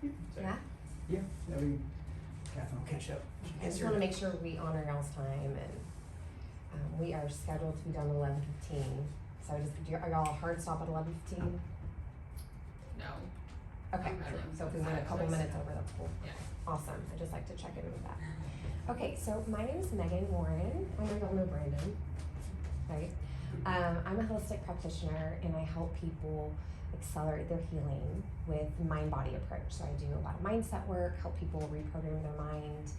So, Yeah? Yeah, Catherine will catch up. I just wanna make sure we honor y'all's time, and we are scheduled to be done at 11:15. So are y'all hard stop at 11:15? No. Okay, so if we went a couple minutes over, that's cool. Yeah. Awesome, I just like to check in with that. Okay, so my name is Megan Warren. I know y'all know Brandon, right? I'm a holistic practitioner, and I help people accelerate their healing with mind-body approach. So I do a lot of mindset work, help people reprogram their mind.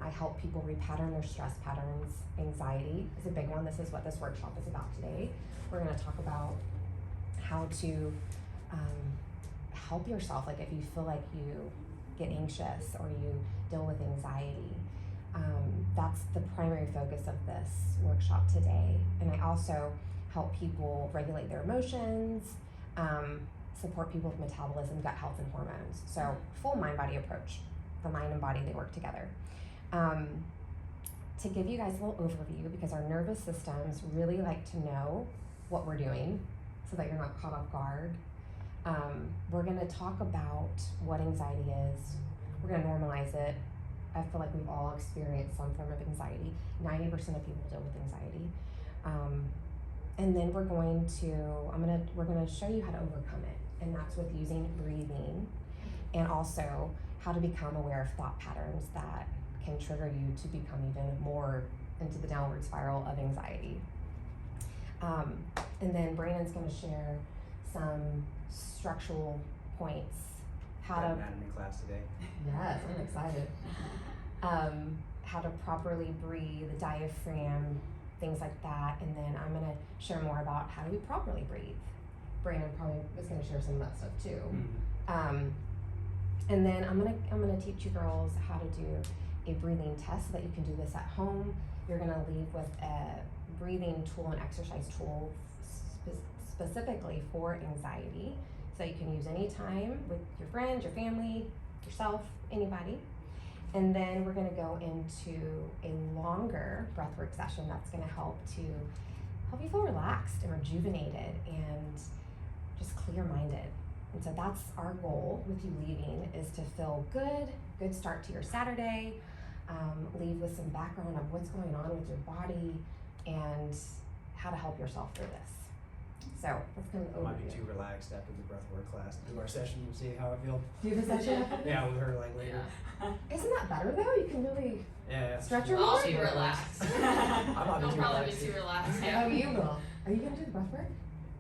I help people repattern their stress patterns. Anxiety is a big one. This is what this workshop is about today. We're gonna talk about how to help yourself. Like if you feel like you get anxious or you deal with anxiety, that's the primary focus of this workshop today. And I also help people regulate their emotions, support people with metabolism, gut health, and hormones. So full mind-body approach. The mind and body, they work together. To give you guys a little overview, because our nervous systems really like to know what we're doing so that you're not caught off guard. We're gonna talk about what anxiety is. We're gonna normalize it. I feel like we've all experienced some form of anxiety. 90% of people deal with anxiety. And then we're gonna show you how to overcome it. And that's with using breathing, and also how to become aware of thought patterns that can trigger you to become even more into the downward spiral of anxiety. And then Brandon's gonna share some structural points. Got anatomy class today. Yes, I'm excited. How to properly breathe, the diaphragm, things like that. And then I'm gonna share more about how do we properly breathe. Brandon probably is gonna share some of that stuff too. Mm-hmm. And then I'm gonna teach you girls how to do a breathing test so that you can do this at home. You're gonna leave with a breathing tool, an exercise tool specifically for anxiety, so you can use anytime with your friends, your family, yourself, anybody. And then we're gonna go into a longer breathwork session that's gonna help you feel relaxed and rejuvenated and just clear-minded. And so that's our goal with you leaving, is to feel good start to your Saturday, leave with some background of what's going on with your body and how to help yourself through this. So that's kind of Might be overview. too relaxed after the breathwork class to do our session and see how it feels. Do you have a session? Yeah, with her like later. Isn't that better though? You can really Yeah. stretch your I'll legs. be relaxed. I'm not You'll too probably relaxed. be too relaxed. Oh, you will. Are you gonna do the breath work?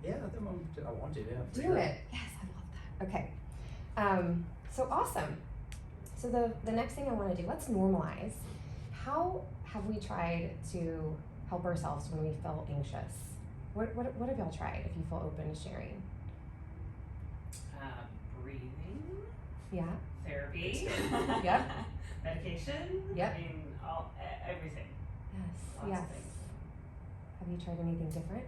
Yeah, at the moment I want to. Yeah. for Do sure. it. Yes, I love that. Okay. So awesome. So the next thing I want to do, let's normalize. How have we tried to help ourselves when we feel anxious? What have y'all tried if you feel open to sharing? Breathing, Yeah? therapy, Yep. medication. Yep. I mean, everything. Yes. Lots Yes. of things. Have you tried anything different?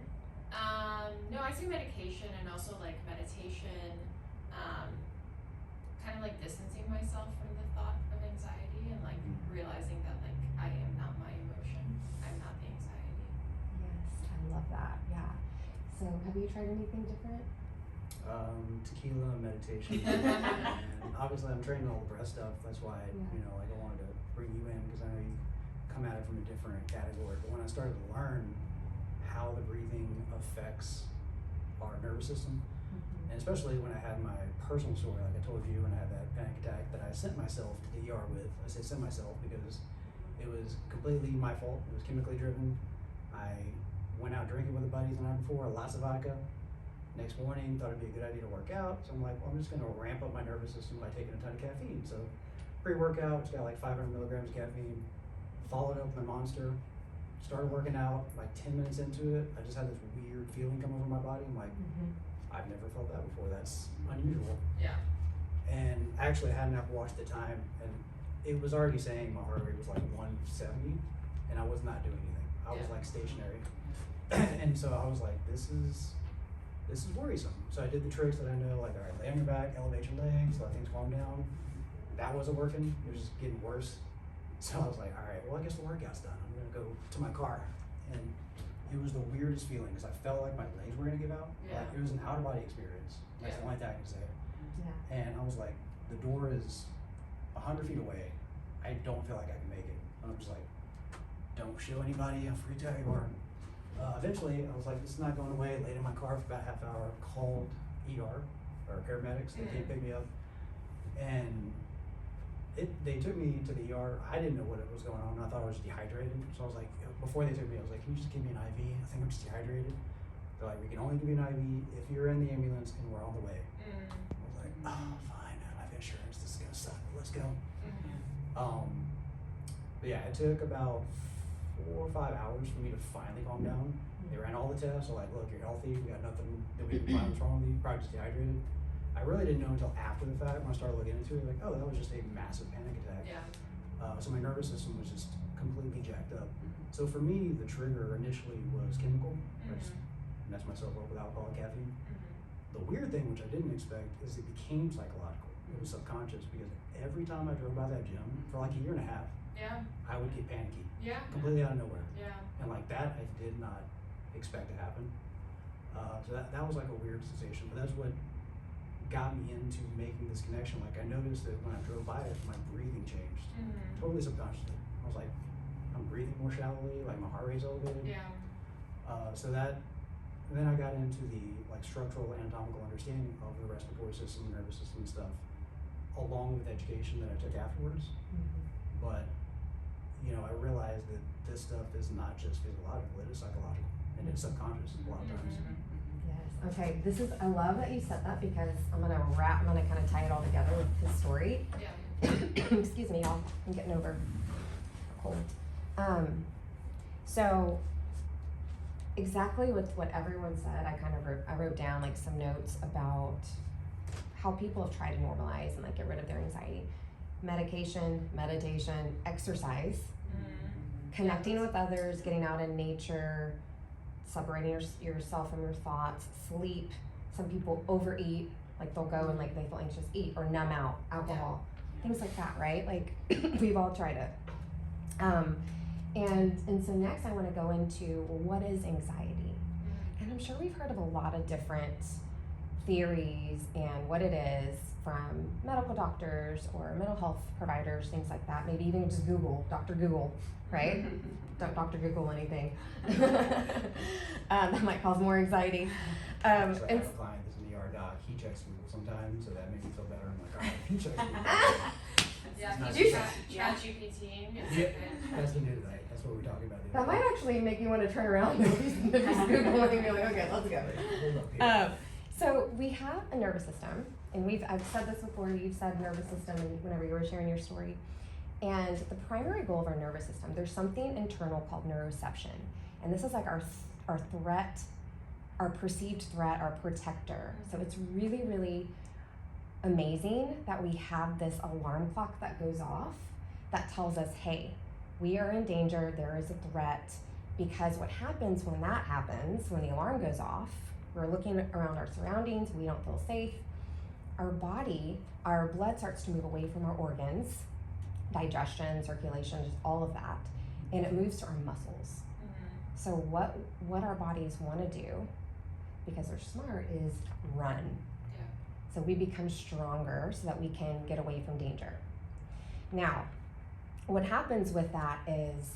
No, I do medication and also like meditation, kind of like distancing myself from the thought of anxiety and like realizing that like I am not my emotion. I'm not the anxiety. Yes, I love that. Yeah. So have you tried anything different? Tequila and meditation. And obviously I'm training all the breath stuff. That's why Yeah. like I wanted to bring you in, because I know you come at it from a different category. But when I started to learn how the breathing affects our nervous system, and especially when I had my personal story, like I told you, when I had that panic attack that I sent myself to the ER with. I say sent myself because it was completely my fault. It was chemically driven. I went out drinking with the buddies the night before, lots of vodka. Next morning, thought it'd be a good idea to work out. So I'm like, well, I'm just gonna ramp up my nervous system by taking a ton of caffeine. So pre-workout, it's got like 500 milligrams of caffeine. Followed up with a Monster. Started working out, like 10 minutes into it, I just had this weird feeling come over my body. I'm like, I've never felt that before. That's unusual. Yeah. And actually, I hadn't watched the time, and it was already saying my heart rate was like 170, and I was not doing anything. I was like stationary. And so I was like, this is worrisome. So I did the tricks that I know, like, all right, lay on your back, elevate your legs, let things calm down. That wasn't working. It was just getting worse. So I was like, all right, well, I guess the workout's done. I'm gonna go to my car. And it was the weirdest feeling, because I felt like my legs were gonna give out. Yeah. Like, it was an out of body experience. That's the only thing I can say. Yeah. And I was like, the door is 100 feet away. I don't feel like I can make it. And I'm just like, don't show anybody how freaked out you are. Eventually, I was like, this is not going away. Laid in my car for about half hour, called ER, or paramedics. They came pick me up. And they took me to the ER. I didn't know what was going on. I thought I was dehydrated. So I was like, before they took me, I was like, can you just give me an IV? I think I'm just dehydrated. They're like, we can only give you an IV if you're in the ambulance and we're on the way. I was like, oh, fine, I have insurance. This is gonna suck, but let's go. But yeah, it took about 4 or 5 hours for me to finally calm down. They ran all the tests. They're like, look, you're healthy. We got nothing that we can find what's wrong with you. Probably just dehydrated. I really didn't know until after the fact when I started looking into it. Like, oh, that was just a massive panic attack. Yeah. So my nervous system was just completely jacked up. So for me, the trigger initially was chemical. I just messed myself up with alcohol and caffeine. The weird thing, which I didn't expect, is it became psychological. It was subconscious because every time I drove by that gym for like a year and a half, Yeah. I would get panicky, Yeah. completely out of nowhere. Yeah. And like that, I did not expect to happen. So that was like a weird sensation, but that's what got me into making this connection. Like I noticed that when I drove by it, my breathing changed, totally subconsciously. I was like, I'm breathing more shallowly, like my heart rate's elevated. Yeah. So that, and then I got into the like structural anatomical understanding of the respiratory system, nervous system and stuff, along with education that I took afterwards. But, you know, I realized that this stuff is not just physiological, it is psychological, and it's subconscious a lot of times. Yes. Okay. I love that you said that because I'm gonna kind of tie it all together with his story. Yeah. Excuse me, y'all. I'm getting over a cold. So exactly with what everyone said, I wrote down like some notes about how people have tried to normalize and like get rid of their anxiety. Medication, meditation, exercise, connecting with others, getting out in nature, separating yourself from your thoughts, sleep. Some people overeat, like they'll go and like they feel anxious, eat or numb out, alcohol, things like that, right? Like we've all tried it. And so next I want to go into, well, what is anxiety? And I'm sure we've heard of a lot of different theories and what it is from medical doctors or mental health providers, things like that. Maybe even just Google, Dr. Google, right? Don't Dr. Google anything. That might cause more anxiety. So I have a client that's an ER doc, he checks Google sometimes, so that made me feel better. I'm like, all right, he checks Google. Yeah. Nice. You chat GPT. Yeah, that's the new tonight. That's what we're talking about. That might actually make you want to turn around and just Google and you're like, okay, let's go. Hold up here. So we have a nervous system, and I've said this before, you've said nervous system whenever you were sharing your story. And the primary goal of our nervous system, there's something internal called neuroception. And this is like our threat, our perceived threat, our protector. So it's really, really amazing that we have this alarm clock that goes off that tells us, hey, we are in danger, there is a threat. Because what happens when that happens, when the alarm goes off, we're looking around our surroundings, we don't feel safe. Our body, our blood starts to move away from our organs, digestion, circulation, just all of that, and it moves to our muscles. So what our bodies want to do, because they're smart, is run. Yeah. So we become stronger so that we can get away from danger. Now, what happens with that is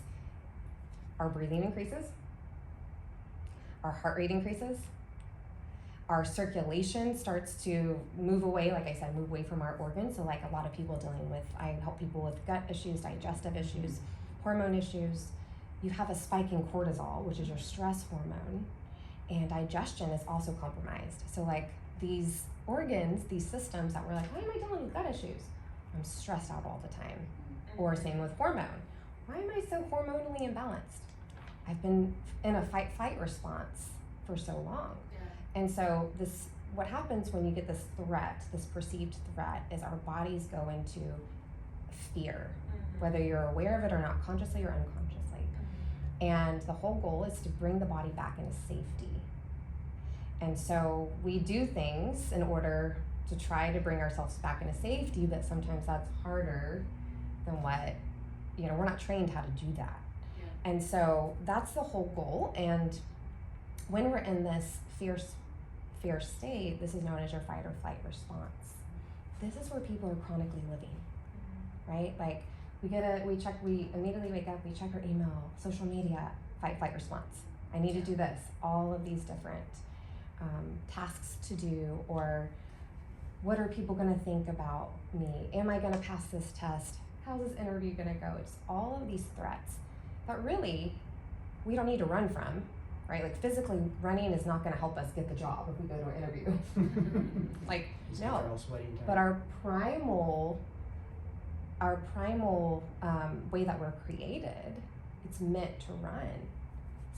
our breathing increases, our heart rate increases, our circulation starts to move away, like I said, move away from our organs. So like a lot of people dealing with, I help people with gut issues, digestive issues, hormone issues. You have a spike in cortisol, which is your stress hormone, and digestion is also compromised. So like these organs, these systems that we're like, why am I dealing with gut issues? I'm stressed out all the time. Or same with hormone. Why am I so hormonally imbalanced? I've been in a fight-flight response for so long. Yeah. And so what happens when you get this threat, this perceived threat, is our bodies go into fear, whether you're aware of it or not, consciously or unconsciously. And the whole goal is to bring the body back into safety. And so we do things in order to try to bring ourselves back into safety, but sometimes that's harder than what, we're not trained how to do that. Yeah. And so that's the whole goal. And when we're in this fear state, this is known as your fight or flight response. this is where people are chronically living, right? Like we immediately wake up, we check our email, social media, fight, flight, response. I need to do this, all of these different tasks to do, or what are people gonna think about me? Am I gonna pass this test? How's this interview gonna go? It's all of these threats that really we don't need to run from, right? Like physically running is not gonna help us get the job if we go to an interview. Like, no. But our primal way that we're created, it's meant to run.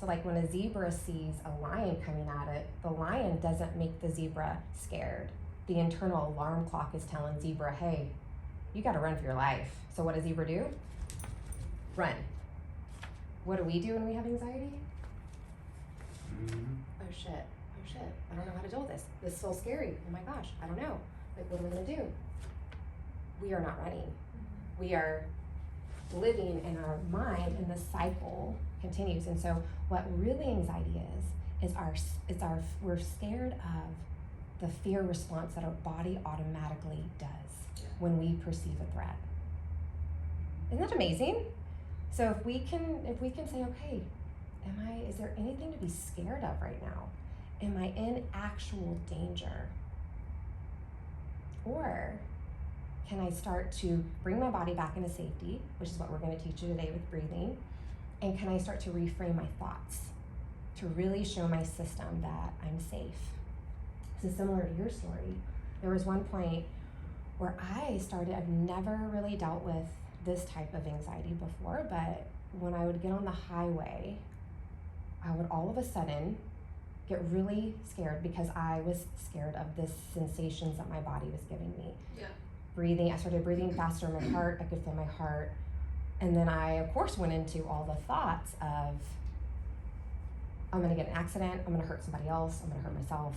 So like when a zebra sees a lion coming at it, the lion doesn't make the zebra scared. The internal alarm clock is telling zebra, hey, you gotta run for your life. So what does zebra do? Run. What do we do when we have anxiety? Oh shit, I don't know how to deal with this. This is so scary. Oh my gosh, I don't know. Like, what am I gonna do? We are not running. We are living in our mind, and the cycle continues. And so what really anxiety is we're scared of the fear response that our body automatically does when we perceive a threat. Isn't that amazing? So if we can say, okay, is there anything to be scared of right now? Am I in actual danger? Or can I start to bring my body back into safety, which is what we're going to teach you today with breathing, and can I start to reframe my thoughts to really show my system that I'm safe? So similar to your story, there was one point where I've never really dealt with this type of anxiety before, but when I would get on the highway, I would all of a sudden get really scared because I was scared of the sensations that my body was giving me. I started breathing faster in my heart, I could feel my heart. And then I, of course, went into all the thoughts of, I'm gonna get in an accident, I'm gonna hurt somebody else, I'm gonna hurt myself,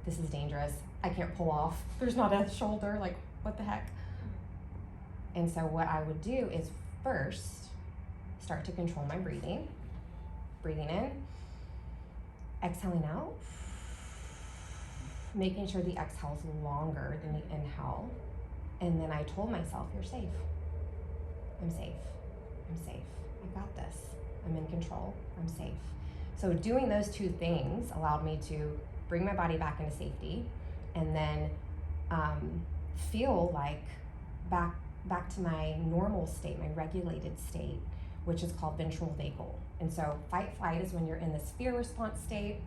this is dangerous, I can't pull off, there's not a shoulder, like, what the heck? And so what I would do is first start to control my breathing. Breathing in, exhaling out, making sure the exhale is longer than the inhale. And then I told myself, you're safe. I'm safe. I'm safe. I got this. I'm in control. I'm safe. So doing those two things allowed me to bring my body back into safety, and then feel like back to my normal state, my regulated state, which is called ventral vagal. And so fight flight is when you're in this fear response state,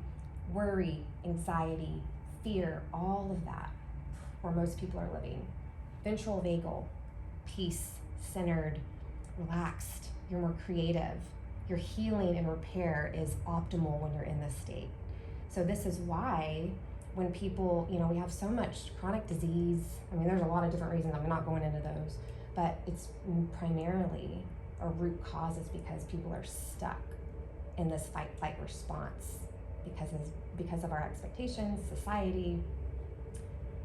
worry, anxiety, fear, all of that, where most people are living. Ventral vagal, peace, centered, relaxed, you're more creative. Your healing and repair is optimal when you're in this state. So this is why when people, we have so much chronic disease, there's a lot of different reasons, I'm not going into those, but it's primarily a root cause is because people are stuck in this fight flight response because of our expectations, society,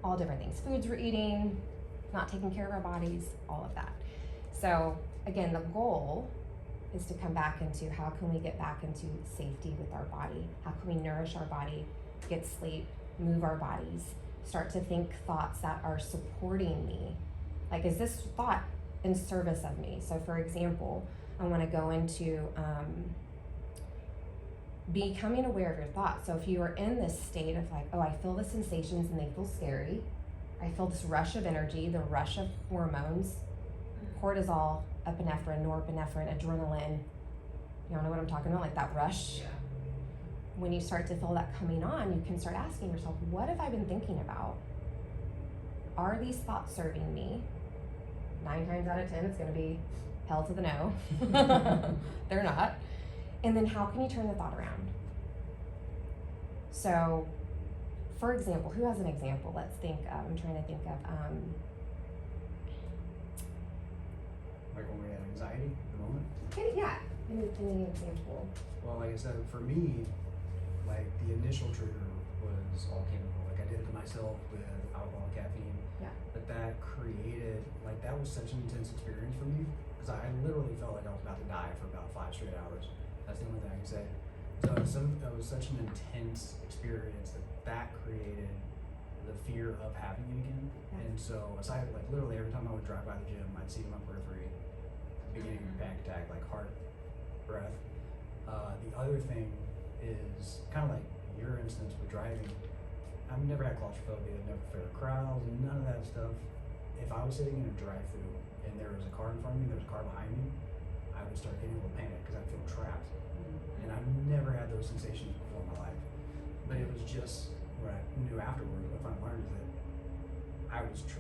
all different things, foods we're eating, not taking care of our bodies, all of that. So again, the goal is to come back into how can we get back into safety with our body? How can we nourish our body, get sleep, move our bodies, start to think thoughts that are supporting me? Like, is this thought in service of me? So for example, I want to go into becoming aware of your thoughts. So if you are in this state of like, oh, I feel the sensations and they feel scary, I feel this rush of energy, the rush of hormones, cortisol, epinephrine, norepinephrine, adrenaline, you all know what I'm talking about, like that rush. Yeah. When you start to feel that coming on, you can start asking yourself, what have I been thinking about? Are these thoughts serving me? 9 times out of 10, it's gonna be hell to the no. They're not. And then how can you turn the thought around? So, for example, who has an example? Let's think of, I'm trying to think of, Like when we had anxiety at the moment? yeah, any example. Well, like I said, for me, like the initial trigger was all chemical. Like I did it to myself with alcohol, caffeine. Yeah. But that created, like that was such an intense experience for me because I literally felt like I was about to die for about 5 straight hours. That's the only thing I can say. So it was such an intense experience that created the fear of having it again. Yeah. And so aside, like literally every time I would drive by the gym, I'd see it on my periphery, beginning of a panic attack, like heart, breath. The other thing is kind of like your instance with driving. I've never had claustrophobia, never fear of crowds, none of that stuff. If I was sitting in a drive-through and there was a car in front of me, there was a car behind me, I would start getting a little panic because I'd feel trapped. And I've never had those sensations before in my life. But it was just what I knew afterward, what I learned is that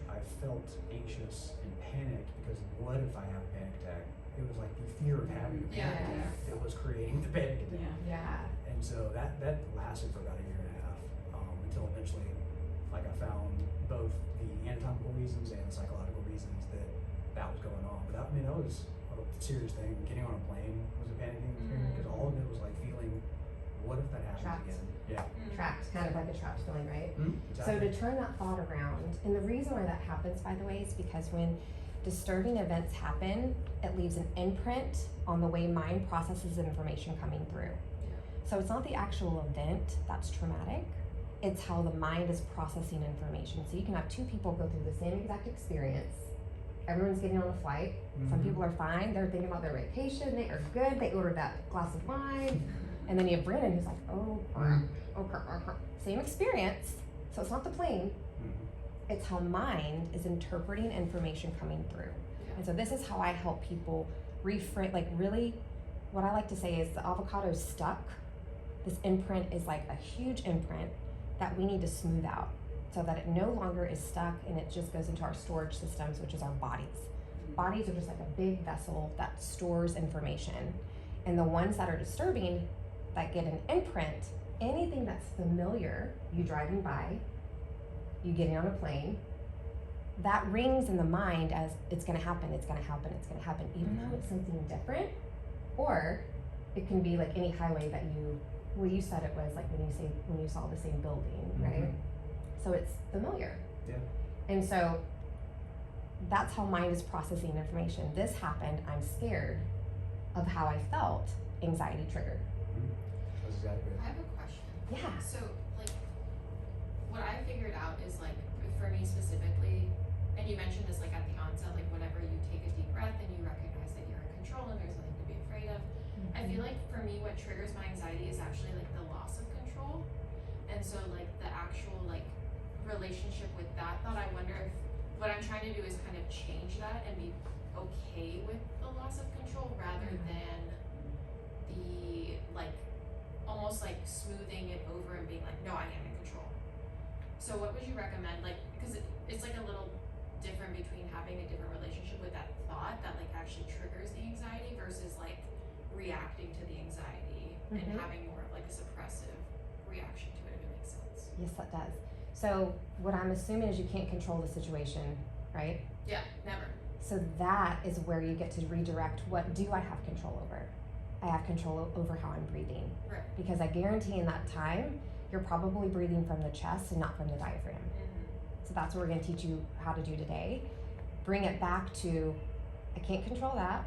I felt anxious and panicked because what if I have a panic attack? It was like the fear of having a panic Yeah. attack that was creating the panic attack. Yeah. And so that lasted for about a year and a half, until eventually, like I found both the anatomical reasons and the psychological reasons that was going on. But that was a serious thing. Getting on a plane was a panicking experience because all of it was like feeling, what if that happens Trapped. again? Yeah. Trapped, kind of like a trapped feeling, right? So Exactly. to turn that thought around, and the reason why that happens, by the way, is because when disturbing events happen, it leaves an imprint on the way mind processes information coming through. So it's not the actual event that's traumatic, it's how the mind is processing information. So you can have two people go through the same exact experience. Everyone's getting on a flight. Some people are fine, they're thinking about their vacation, they are good, they ordered that glass of wine. And then you have Brandon who's like, oh crap, oh crap, oh crap. Same experience, so it's not the plane, it's how mind is interpreting information coming through. And so this is how I help people reframe, like really, what I like to say is the avocado's stuck. This imprint is like a huge imprint that we need to smooth out so that it no longer is stuck and it just goes into our storage systems, which is our bodies. Bodies are just like a big vessel that stores information. And the ones that are disturbing, that get an imprint, anything that's familiar, you driving by, you getting on a plane, that rings in the mind as it's gonna happen, it's gonna happen, it's gonna happen, even though it's something different. Or it can be like any highway that you said it was like when you saw the same building, right? So it's familiar. Yeah. And so that's how mind is processing information. This happened, I'm scared of how I felt, anxiety triggered. That's exactly it. I have a question. Yeah. So, like, what I figured out is, like, for me specifically, and you mentioned this, like, at the onset, like, whenever you take a deep breath and you recognize that you're in control and there's nothing to be afraid of, I feel like for me, what triggers my anxiety is actually, like, the loss of control. And so, like, the actual, like, relationship with that thought, I wonder if what I'm trying to do is kind of change that and be okay with the loss of control rather than the, like, almost like smoothing it over and being like, no, I am in control. So what would you recommend? Like, because it's like a little different between having a different relationship with that thought that like actually triggers the anxiety versus like reacting to the anxiety and having more of like a suppressive reaction to it, if it makes sense. Yes, that does. So what I'm assuming is you can't control the situation, right? Yeah, never. So that is where you get to redirect, what do I have control over? I have control over how I'm breathing. Right. Because I guarantee in that time, you're probably breathing from the chest and not from the diaphragm. So that's what we're gonna teach you how to do today. Bring it back to, I can't control that,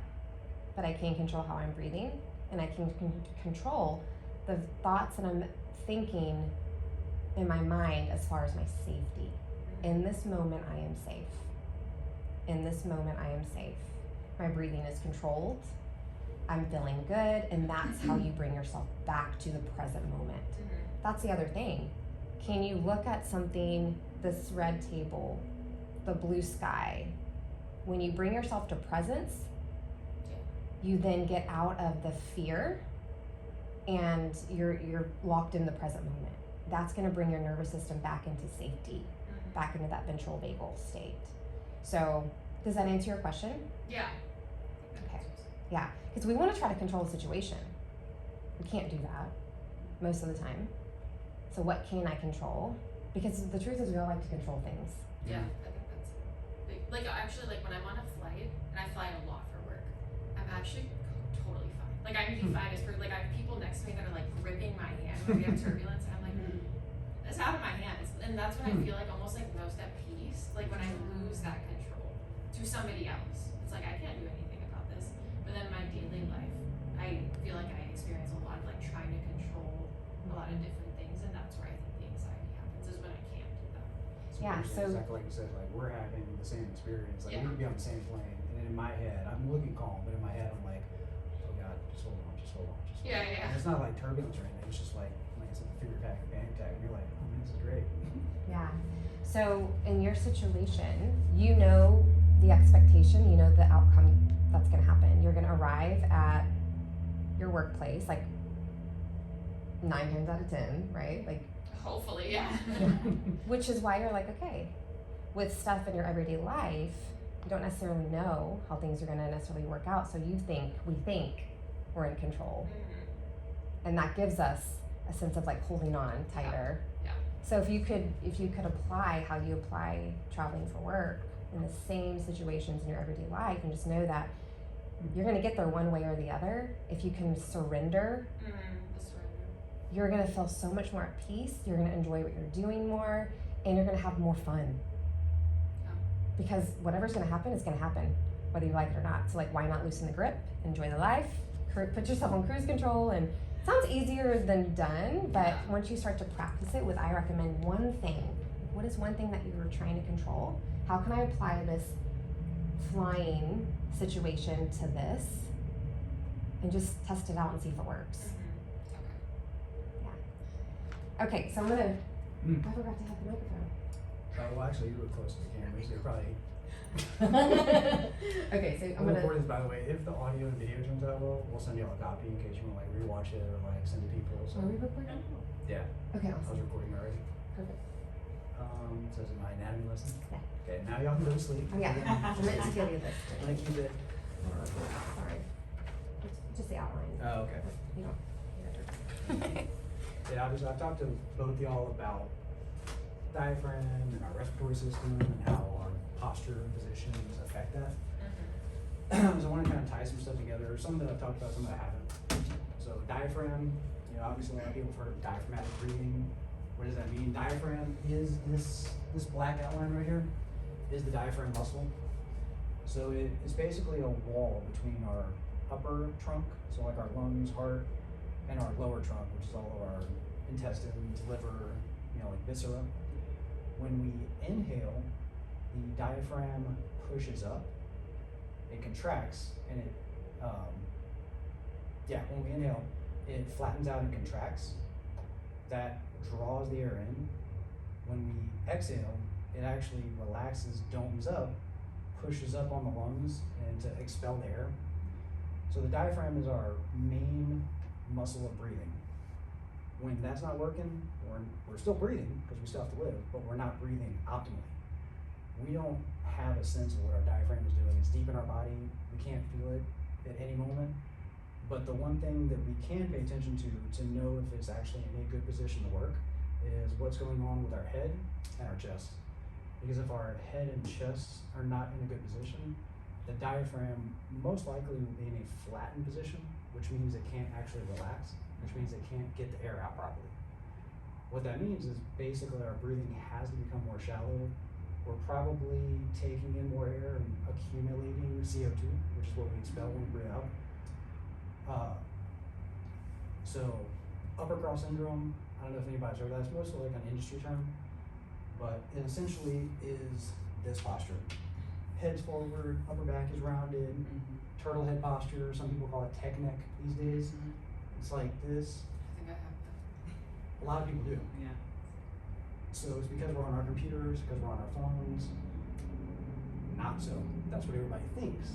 but I can control how I'm breathing, and I can control the thoughts that I'm thinking in my mind as far as my safety. In this moment, I am safe. In this moment, I am safe. My breathing is controlled. I'm feeling good, and that's how you bring yourself back to the present moment. That's the other thing. Can you look at something, this red table, the blue sky? When you bring yourself to presence, you then get out of the fear and you're locked in the present moment. That's gonna bring your nervous system back into safety, back into that ventral vagal state. So, does that answer your question? Yeah. Okay. Yeah, because we want to try to control the situation. We can't do that most of the time. So what can I control? Because the truth is we all like to control things. Yeah, I think that's big. Like, actually, like, when I'm on a flight, and I fly a lot for work, I'm actually totally fine. Like, I'm fine as per, like, I have people next to me that are, like, gripping my hand when we have turbulence, and I'm like, it's out of my hands. And that's when I feel, like, almost, like, most at peace. Like, when I lose that control to somebody else. It's like, I can't do anything about this. But then in my daily life, I feel like I experience a lot of, like, trying to control a lot of different things, and that's where I think the anxiety happens, is when I can't do that. Yeah, so- exactly like you said, like we're having the same experience. Like Yeah. we could be on the same plane, and in my head, I'm looking calm, but in my head, I'm like, oh god, just hold on, just hold on, just hold Yeah, on. yeah. And it's not like turbulence or anything. It's just like I said, figure attack, panic attack, and you're like, oh man, this is great. Yeah. So in your situation, you know the expectation, you know the outcome that's going to happen. You're going to arrive at your workplace like 9 times out of 10, right? Like, Hopefully, yeah. which is why you're like, okay, with stuff in your everyday life, you don't necessarily know how things are going to necessarily work out. So we think we're in control. Mhm. And that gives us a sense of like holding on tighter. Yeah. So if you could apply how you apply traveling for work in the same situations in your everyday life, and just know that you're gonna get there one way or the other. If you can surrender, The surrender. you're gonna feel so much more at peace. You're gonna enjoy what you're doing more, and you're gonna have more fun. Yeah. Because whatever's gonna happen is gonna happen, whether you like it or not. So like, why not loosen the grip, enjoy the life, put yourself on cruise control, and sounds easier than done, but Yeah. once you start to practice it with, I recommend one thing. What is one thing that you were trying to control? How can I apply this flying situation to this? And just test it out and see if it works. Okay, so I'm gonna, Mm. I forgot to have the microphone. Well, actually, you were close to the camera, so you're probably. Okay, so I'm We'll gonna, record this, by the way. If the audio and video turns out well, we'll send you all a copy in case you want to like rewatch it or like send it to people. So are we recording? yeah, Okay, I was awesome, recording already. perfect. So is it my anatomy lesson? Yeah. Okay, now y'all can go to sleep. Oh yeah, I meant to give you this. I'm gonna keep it. Sorry. It's just the outline. Oh, okay. You don't. Yeah, obviously I've talked to both y'all about diaphragm and our respiratory system and how our posture and positions affect that. So I want to kind of tie some stuff together, some that I've talked about, some that I haven't. So diaphragm, you know, obviously a lot of people have heard of diaphragmatic breathing. What does that mean? Diaphragm is this black outline right here is the diaphragm muscle. So it's basically a wall between our upper trunk, so like our lungs, heart, and our lower trunk, which is all of our intestines, liver, you know, like viscera. When we inhale, the diaphragm pushes up, it contracts, and when we inhale, it flattens out and contracts. That draws the air in. When we exhale, it actually relaxes, domes up, pushes up on the lungs, and to expel the air. So the diaphragm is our main muscle of breathing. When that's not working, we're still breathing because we still have to live, but we're not breathing optimally. We don't have a sense of what our diaphragm is doing. It's deep in our body. We can't feel it at any moment. But the one thing that we can pay attention to know if it's actually in a good position to work is what's going on with our head and our chest. Because if our head and chest are not in a good position, the diaphragm most likely will be in a flattened position, which means it can't actually relax, which means it can't get the air out properly. What that means is basically our breathing has to become more shallow. We're probably taking in more air and accumulating CO2, which is what we expel when we breathe out. So upper cross syndrome, I don't know if anybody's heard of that, it's mostly like an industry term, but it essentially is this posture. Head's forward, upper back is rounded, turtle head posture, some people call it tech neck these days. It's like this, I think I have that. a lot of people do. Yeah. So it's because we're on our computers, because we're on our phones. Not so. That's what everybody thinks.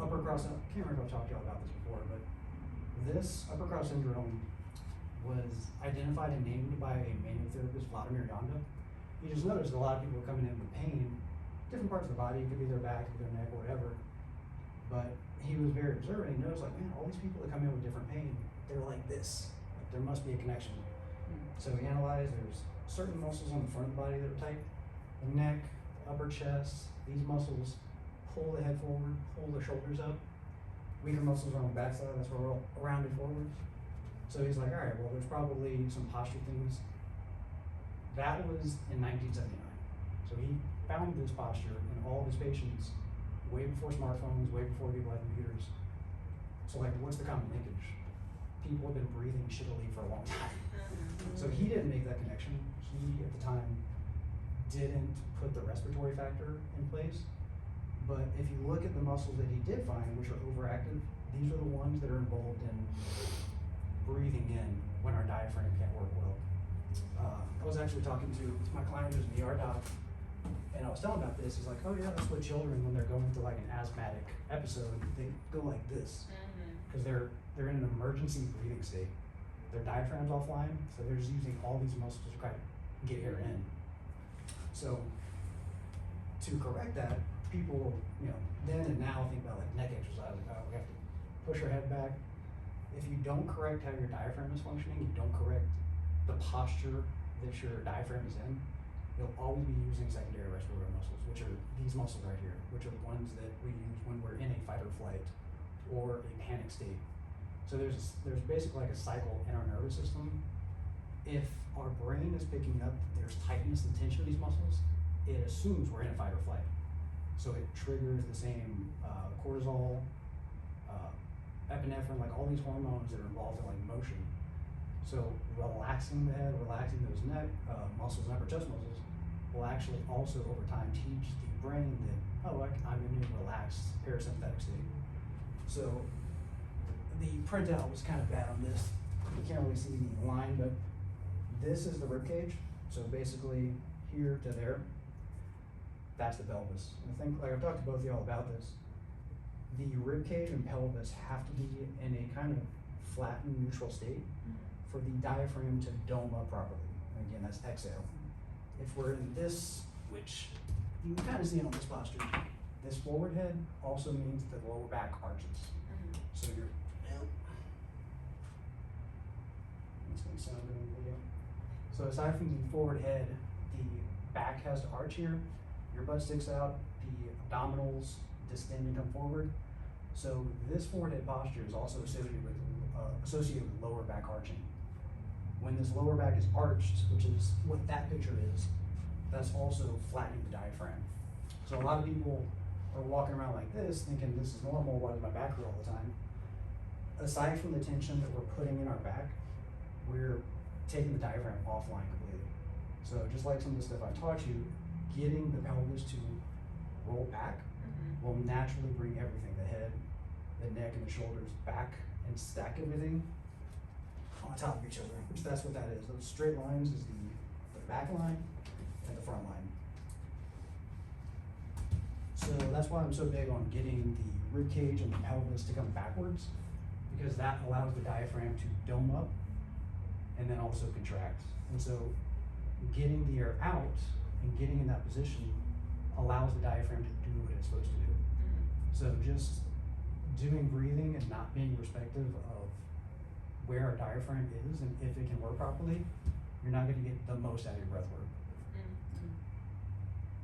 Upper cross, I can't remember if I've talked to y'all about this before, but this upper cross syndrome was identified and named by a manual therapist, Vladimir Yanda. You just noticed a lot of people are coming in with pain, different parts of the body, it could be their back, it could be their neck, or whatever. But he was very observant. He noticed, like, man, all these people that come in with different pain, they're like this. Like, there must be a connection. So he analyzed, there's certain muscles on the front of the body that are tight. The neck, upper chest, these muscles pull the head forward, pull the shoulders up. Weaker muscles are on the backside, that's where we're all rounded forward. So he's like, all right, well, there's probably some posture things. That was in 1979. So he found this posture in all of his patients way before smartphones, way before people had computers. So like, what's the common linkage? People have been breathing shittily for a long time. So he didn't make that connection. He, at the time, didn't put the respiratory factor in place. But if you look at the muscles that he did find, which are overactive, these are the ones that are involved in breathing in when our diaphragm can't work well. I was actually talking to my client who's an ER doc, and I was telling about this. He's like, oh yeah, that's what children, when they're going through like an asthmatic episode, they go like this. Because they're in an emergency breathing state. Their diaphragm's offline, so they're just using all these muscles to try to get air in. So to correct that, people, then and now think about like neck exercise, like, oh, we have to push our head back. If you don't correct how your diaphragm is functioning, you don't correct the posture that your diaphragm is in, you'll always be using secondary respiratory muscles, which are these muscles right here, which are the ones that we use when we're in a fight or flight or a panic state. So there's basically like a cycle in our nervous system. If our brain is picking up that there's tightness and tension of these muscles, it assumes we're in a fight or flight. So it triggers the same cortisol, epinephrine, like all these hormones that are involved in like motion. So relaxing the head, relaxing those neck muscles and upper chest muscles will actually also over time teach the brain that, oh, I'm in a relaxed parasympathetic state. So the printout was kind of bad on this. You can't really see the line, but this is the rib cage. So basically here to there, that's the pelvis. And I think, like I've talked to both of y'all about this, the rib cage and pelvis have to be in a kind of flattened neutral state for the diaphragm to dome up properly. And again, that's exhale. If we're in this, which you can kind of see on this posture, this forward head also means the lower back arches. So you're, it's gonna sound good in the video. So aside from the forward head, the back has to arch here, your butt sticks out, the abdominals distend and come forward. So this forward head posture is also associated with lower back arching. When this lower back is arched, which is what that picture is, that's also flattening the diaphragm. So a lot of people are walking around like this, thinking this is normal, why does my back hurt all the time? Aside from the tension that we're putting in our back, we're taking the diaphragm offline completely. So just like some of the stuff I taught you, getting the pelvis to roll back will naturally bring everything, the head, the neck, and the shoulders back and stack everything on top of each other, which that's what that is. Those straight lines is the back line and the front line. So that's why I'm so big on getting the rib cage and the pelvis to come backwards, because that allows the diaphragm to dome up and then also contract. And so getting the air out and getting in that position allows the diaphragm to do what it's supposed to do. So just doing breathing and not being respective of where our diaphragm is and if it can work properly, you're not going to get the most out of your breath work.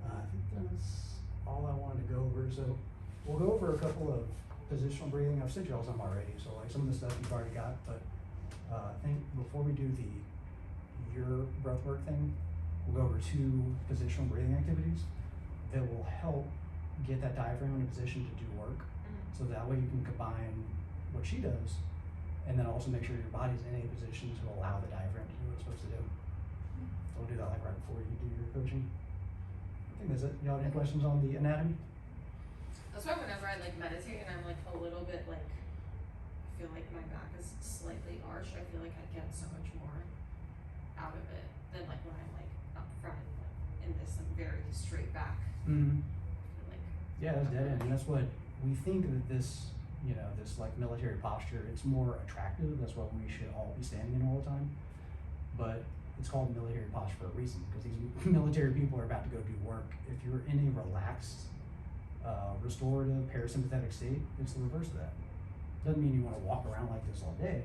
I think that's all I wanted to go over. So we'll go over a couple of positional breathing. I've sent you all some already, so like some of the stuff you've already got, but I think before we do your breath work thing, we'll go over 2 positional breathing activities that will help get that diaphragm in a position to do work. So that way you can combine what she does and then also make sure your body's in a position to allow the diaphragm to do what it's supposed to do. So we'll do that like right before you do your coaching. I think that's it. Y'all have any questions on the anatomy? That's why whenever I like meditate and I'm like a little bit like, I feel like my back is slightly arched, I feel like I get so much more out of it than like when I'm like up front, like in this like very straight back. Yeah, that's dead end, and that's what we think that this, this like military posture, it's more attractive. That's what we should all be standing in all the time. But it's called military posture for a reason, because these military people are about to go do work. If you're in a relaxed, restorative, parasympathetic state, it's the reverse of that. Doesn't mean you want to walk around like this all day,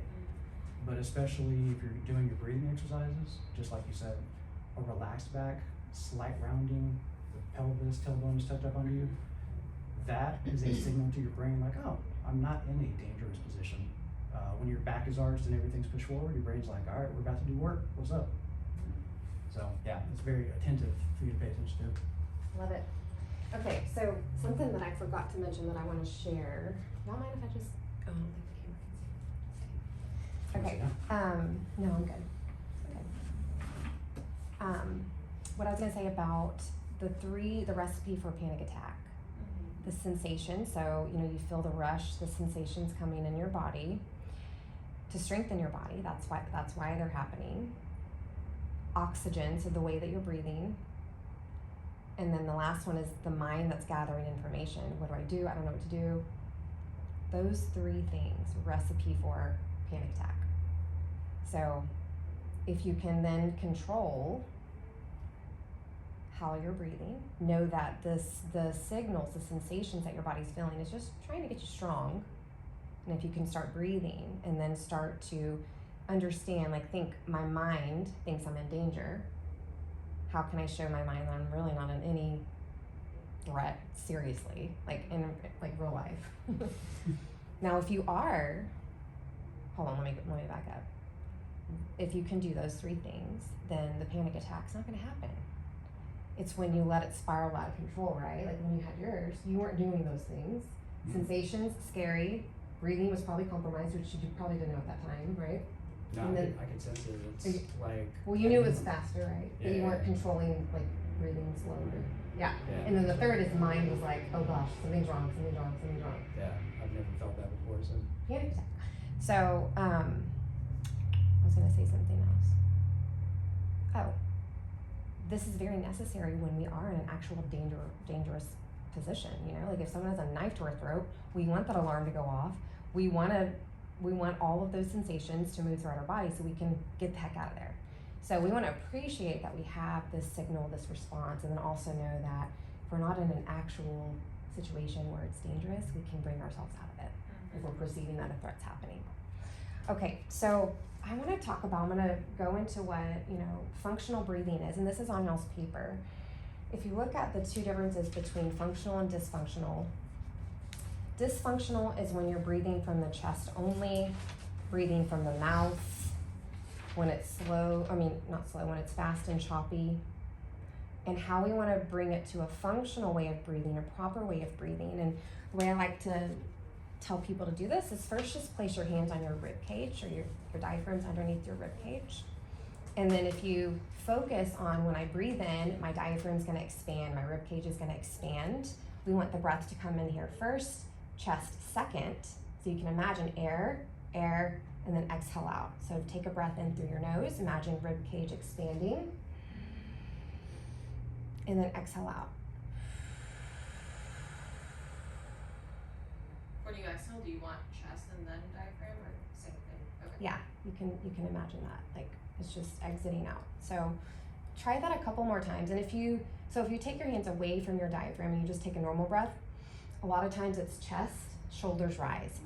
but especially if you're doing your breathing exercises, just like you said, a relaxed back, slight rounding, the pelvis, tailbones tucked up under you, that is a signal to your brain like, oh, I'm not in a dangerous position. When your back is arched and everything's pushed forward, your brain's like, all right, we're about to do work, what's up? So yeah, it's very attentive for you to pay attention to. Love it. Okay, so something that I forgot to mention that I want to share. Y'all mind if I just, oh, I don't think the camera can see. Okay, no, I'm good. Okay. what I was gonna say about the recipe for a panic attack. The sensation, so you feel the rush, the sensations coming in your body to strengthen your body. That's why they're happening. Oxygen, so the way that you're breathing. And then the last one is the mind that's gathering information. What do I do? I don't know what to do. Those three things, recipe for panic attack. So if you can then control how you're breathing, know that the signals, the sensations that your body's feeling is just trying to get you strong. And if you can start breathing and then start to understand, like, think my mind thinks I'm in danger. How can I show my mind that I'm really not in any threat, seriously, like in like real life? Now, if you are, hold on, let me back up. If you can do those three things, then the panic attack's not going to happen. It's when you let it spiral out of control, right? Like when you had yours, you weren't doing those things. Sensations, scary. Breathing was probably compromised, which you probably didn't know at that time, right? No, And then, I could sense it. It's like. well, you knew it was faster, right? Yeah, But you yeah, weren't yeah. controlling, like, breathing slower. Yeah. Yeah. And then the third is mind was like, oh gosh, something's wrong. Yeah, I've never felt that before. So. Panic attack. So, I was going to say something else. Oh, this is very necessary when we are in an actual dangerous position. Like if someone has a knife to our throat, we want that alarm to go off. We want all of those sensations to move throughout our body so we can get the heck out of there. So we want to appreciate that we have this signal, this response, and then also know that if we're not in an actual situation where it's dangerous, we can bring ourselves out of it if we're perceiving that a threat's happening. Okay, so I'm going to go into what, functional breathing is, and this is on y'all's paper. If you look at the two differences between functional and dysfunctional, dysfunctional is when you're breathing from the chest only, breathing from the mouth, when it's when it's fast and choppy. And how we want to bring it to a functional way of breathing, a proper way of breathing. And the way I like to tell people to do this is first just place your hands on your rib cage, or your diaphragm's underneath your rib cage. And then if you focus on when I breathe in, my diaphragm's going to expand, my rib cage is going to expand. We want the breath to come in here first, chest second. So you can imagine air, and then exhale out. So take a breath in through your nose, imagine rib cage expanding, and then exhale out. When you exhale, do you want chest and then diaphragm, or same thing? Okay. Yeah, you can imagine that. Like it's just exiting out. So try that a couple more times. And if you take your hands away from your diaphragm and you just take a normal breath, a lot of times it's chest, shoulders rise,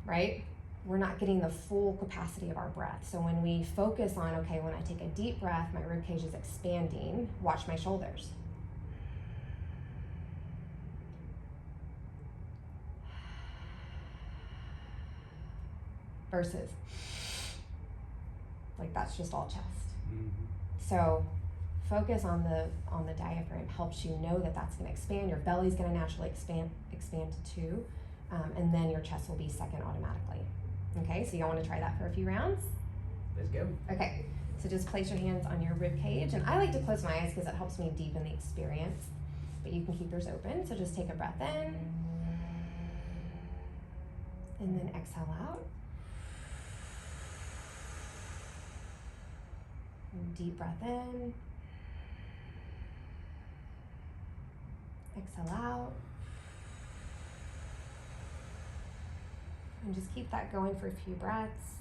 right? We're not getting the full capacity of our breath. So when we focus on, okay, when I take a deep breath, my rib cage is expanding, watch my shoulders. Versus, like that's just all chest. Mm-hmm. So focus on the diaphragm helps you know that that's going to expand. Your belly's going to naturally expand to 2, and then your chest will be second automatically. Okay, so you want to try that for a few rounds? Let's go. Okay, so just place your hands on your rib cage, and I like to close my eyes because it helps me deepen the experience, but you can keep yours open. So just take a breath in, and then exhale out. And deep breath in, exhale out. And just keep that going for a few breaths.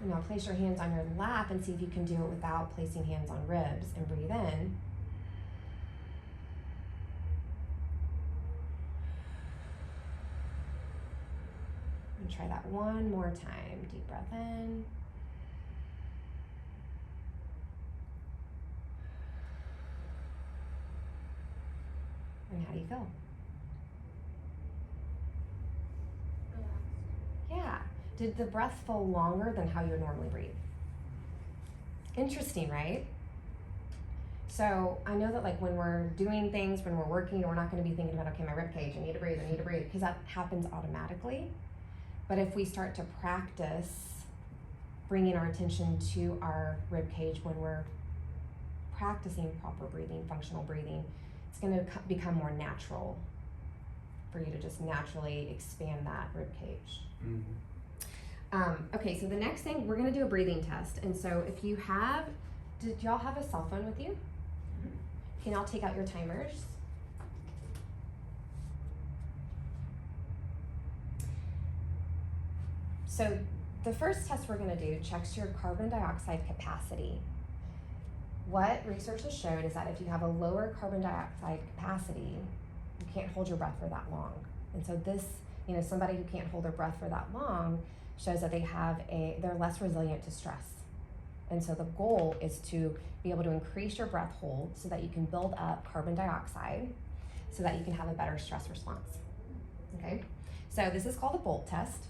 And now place your hands on your lap and see if you can do it without placing hands on ribs, and breathe in. And try that one more time. Deep breath in. And how do you feel? Relaxed. Yeah. Did the breath feel longer than how you would normally breathe? Interesting, right? So I know that like when we're doing things, when we're working, we're not going to be thinking about, okay, my rib cage, I need to breathe, because that happens automatically. But if we start to practice bringing our attention to our rib cage when we're practicing proper breathing, functional breathing, it's going to become more natural for you to just naturally expand that rib cage. Okay, so the next thing, we're going to do a breathing test. And so if you have, did y'all have a cell phone with you? Can y'all take out your timers? So the first test we're going to do checks your carbon dioxide capacity. What research has showed is that if you have a lower carbon dioxide capacity, you can't hold your breath for that long. And so this, somebody who can't hold their breath for that long shows that they're less resilient to stress. And so the goal is to be able to increase your breath hold so that you can build up carbon dioxide so that you can have a better stress response. Okay, so this is called the Bolt test.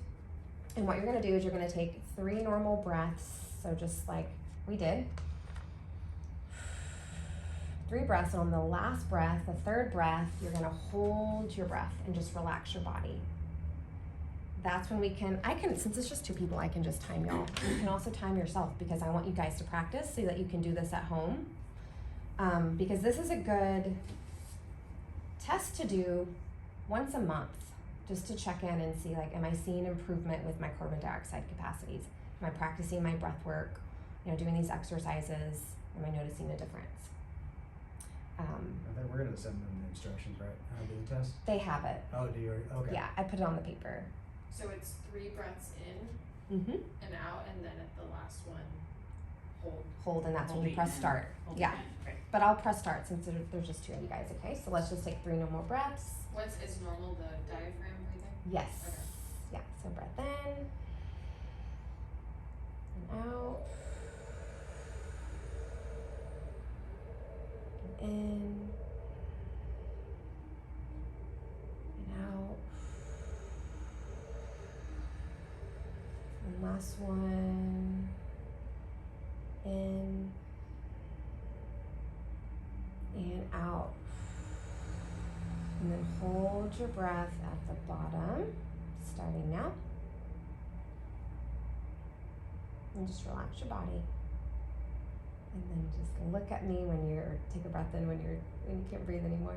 And what you're gonna do is you're gonna take 3 normal breaths, so just like we did. 3 breaths, and on the last breath, the 3rd breath, you're gonna hold your breath and just relax your body. That's when since it's just 2 people, I can just time y'all. You can also time yourself because I want you guys to practice so that you can do this at home. Because this is a good test to do once a month, just to check in and see, like, am I seeing improvement with my carbon dioxide capacities? Am I practicing my breath work? Doing these exercises, am I noticing a difference? I think we're gonna send them the instructions, right? How to do the test? They have it. Oh, do you? Okay. Yeah, I put it on the paper. So it's 3 breaths in Mm-hmm. and out, and then at the last one, hold. Hold, and that's when you Holding press in. start. Holding Yeah, in. Right. but I'll press start since there's just 2 of you guys, okay? So let's just take 3 normal breaths. Is normal the diaphragm breathing? Yes. Okay. Yeah, so breath in and out. And in and out. And last one. In and out. And then hold your breath at the bottom, starting now. And just relax your body. And then just look at me take a breath in when you can't breathe anymore.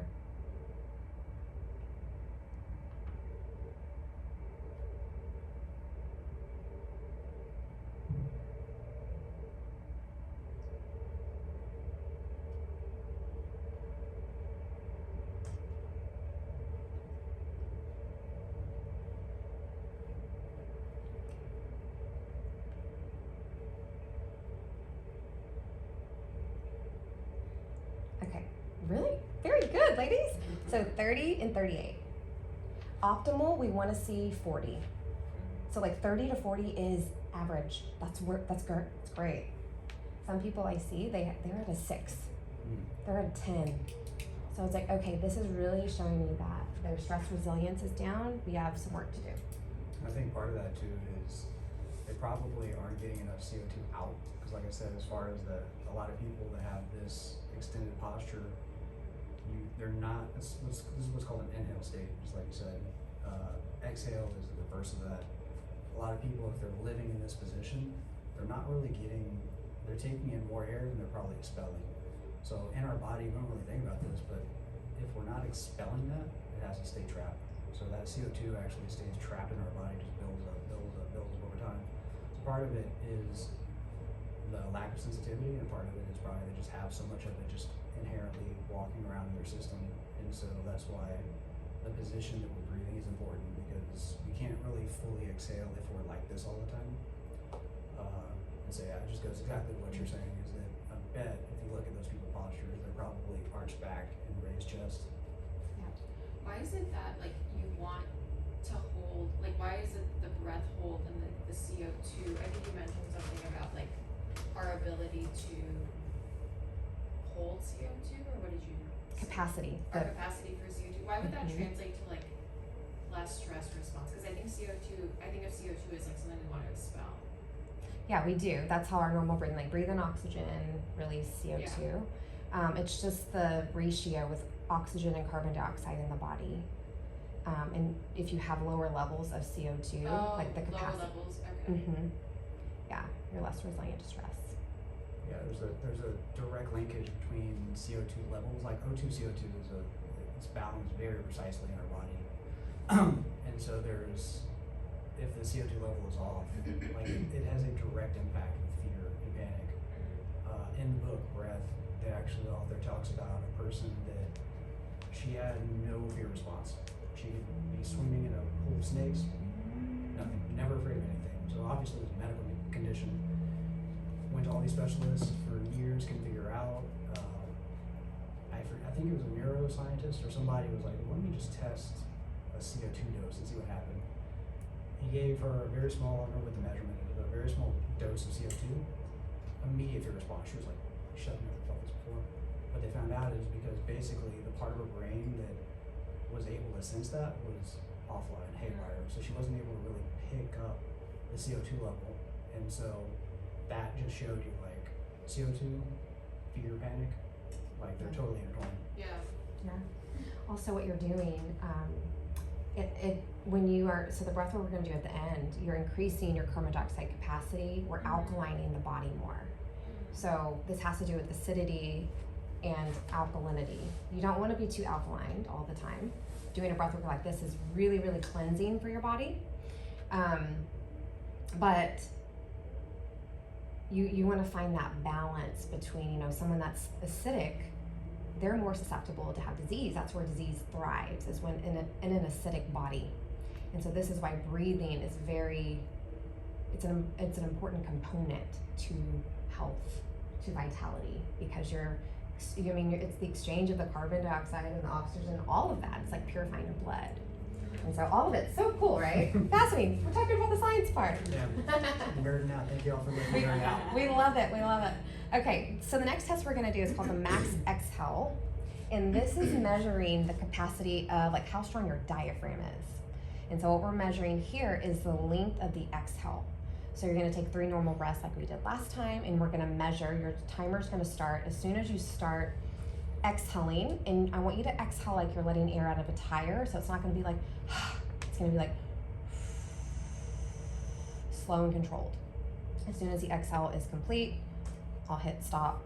Okay, really? Very good, ladies. So 30 and 38. Optimal, we want to see 40. So like 30 to 40 is average. That's great. Some people I see, they're at a 6. They're at a 10. So it's like, okay, this is really showing me that their stress resilience is down. We have some work to do. I think part of that too is they probably aren't getting enough CO2 out. Because like I said, as far as a lot of people that have this extended posture, they're not, this is what's called an inhale state, just like you said. Exhale is the reverse of that. A lot of people, if they're living in this position, they're not really they're taking in more air than they're probably expelling. So in our body, we don't really think about this, but if we're not expelling that, it has to stay trapped. So that CO2 actually stays trapped in our body, just builds up over time. So part of it is the lack of sensitivity, and part of it is probably they just have so much of it just inherently walking around in their system. And so that's why the position that we're breathing is important, because we can't really fully exhale if we're like this all the time. And so yeah, it just goes exactly what you're saying, is that I bet if you look at those people's postures, they're probably arched back and raised chest. Why is it that you want to hold, why is it the breath hold and the CO2? I think you mentioned something about our ability to hold CO2, or what did you say? Capacity. Our capacity for CO2. Why would that Mhm. translate to less stress response? Because I think of CO2 as something we want to expel. Yeah, we do. That's how our normal breathing, breathe in oxygen, release CO2. It's just the ratio with oxygen and carbon dioxide in the body. And if you have lower levels of CO2, like the Lower capacity, levels, okay. yeah, you're less resilient to stress. Yeah, there's a direct linkage between CO2 levels. Like O2 CO2 it's balanced very precisely in our body, and so if the CO2 level is off, like it has a direct impact with fear and panic. In the book Breath, the author talks about a person that she had no fear response. She could be swimming in a pool of snakes, nothing, never afraid of anything. So obviously it was a medical condition. Went to all these specialists for years, couldn't figure out. I think it was a neuroscientist or somebody was like, "Why don't we just test a CO2 dose and see what happened?" He gave her a very small, I don't know what the measurement is, but a very small dose of CO2. Immediate fear response. She was like, "Shut, never felt this before." What they found out is because basically the part of her brain that was able to sense that was offline, haywire. So she wasn't able to really pick up the CO2 level, and so that just showed you like CO2, fear, panic, like they're totally intertwined. Yeah. Also, what you're doing, when you are, so the breath work we're going to do at the end, you're increasing your carbon dioxide capacity. We're alkalining the body more. So this has to do with acidity and alkalinity. You don't want to be too alkaline all the time. Doing a breath work like this is really, really cleansing for your body. But you want to find that balance between, someone that's acidic, they're more susceptible to have disease. That's where disease thrives, is when in an acidic body. And so this is why breathing is it's an important component to health, to vitality, because it's the exchange of the carbon dioxide and the oxygen, all of that. It's like purifying your blood. And so all of it's so cool, right? Fascinating. We're talking about the science part. Yeah, nerding out. Thank you all for letting me nerd out. We love it. Okay, so the next test we're going to do is called the max exhale. And this is measuring the capacity of like how strong your diaphragm is. And so what we're measuring here is the length of the exhale. So you're going to take 3 normal breaths like we did last time, and we're going to measure. Your timer's going to start as soon as you start exhaling. And I want you to exhale like you're letting air out of a tire. So it's not going to be like, it's going to be like slow and controlled. As soon as the exhale is complete, I'll hit stop.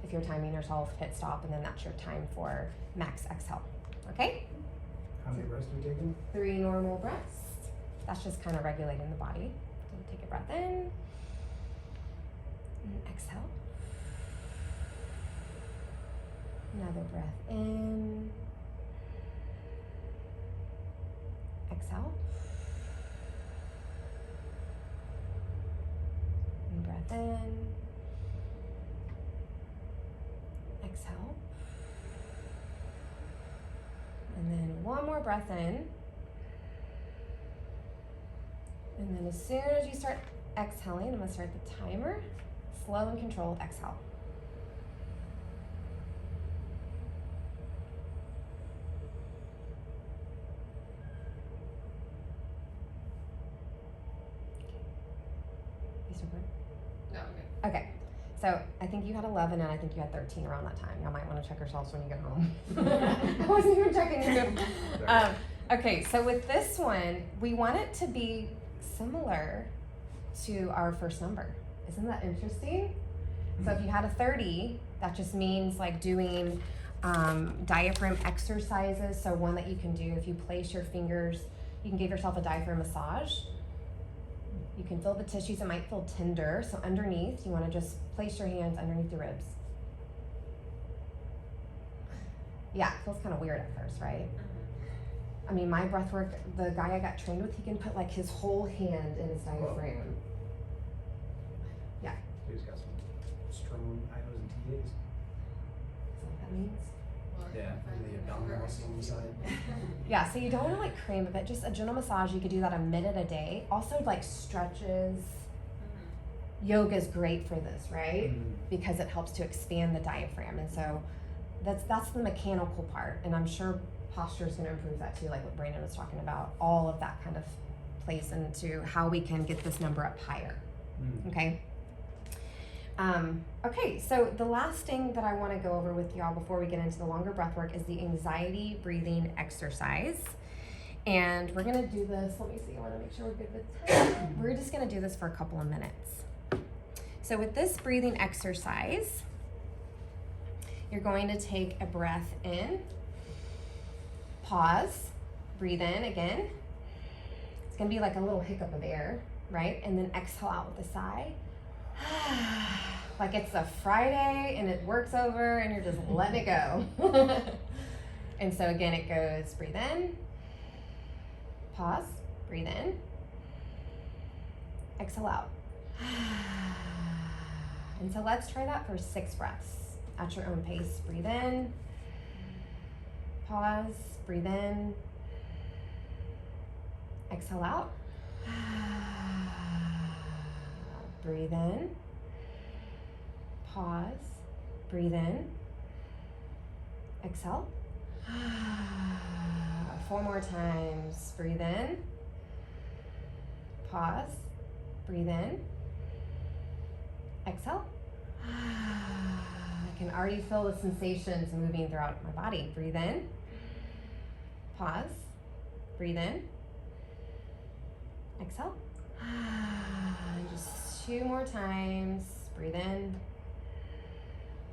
If you're timing yourself, hit stop, and then that's your time for max exhale. Okay? How many breaths do we take in? 3 normal breaths. That's just kind of regulating the body. So take a breath in and exhale. Another breath in. Exhale. And breath in. Exhale. And then one more breath in. And then as soon as you start exhaling, I'm going to start the timer. Slow and controlled exhale. You still good? No, okay. Okay. So I think you had 11 and I think you had 13 around that time. Y'all might want to check yourselves when you get home. I wasn't even checking you. Okay, so with this one, we want it to be similar to our first number. Isn't that interesting? So if you had a 30, that just means like doing diaphragm exercises. So one that you can do if you place your fingers, you can give yourself a diaphragm massage. You can feel the tissues, it might feel tender. So underneath, you want to just place your hands underneath the ribs. Yeah, it feels kind of weird at first, right? I mean, my breath work, the guy I got trained with, he can put like his whole hand in his diaphragm. Whoa. Yeah. He's got some strong IOs and TAs. Is that what that means? Well, Yeah, and the abdominal muscle on the side. Yeah, so you don't want to like cram it, but just a gentle massage. You could do that a minute a day. Also, like stretches. Yoga is great for this, right? Because it helps to expand the diaphragm, and so that's the mechanical part. And I'm sure posture is going to improve that too, like what Brandon was talking about. All of that kind of plays into how we can get this number up higher. Okay. Okay, so the last thing that I want to go over with y'all before we get into the longer breath work is the anxiety breathing exercise. And we're gonna do this, let me see, I wanna make sure we're good with time. We're just gonna do this for a couple of minutes. So with this breathing exercise, you're going to take a breath in, pause, breathe in again. It's gonna be like a little hiccup of air, right? And then exhale out with a sigh. Like it's a Friday and it work's over and you're just letting it go. And so again, it goes, breathe in, pause, breathe in, exhale out. And so let's try that for 6 breaths at your own pace. Breathe in, pause, breathe in, exhale out. Breathe in, pause, breathe in, exhale. 4 more times. Breathe in, pause, breathe in, exhale. I can already feel the sensations moving throughout my body. Breathe in, pause, breathe in, exhale. Just 2 more times. Breathe in,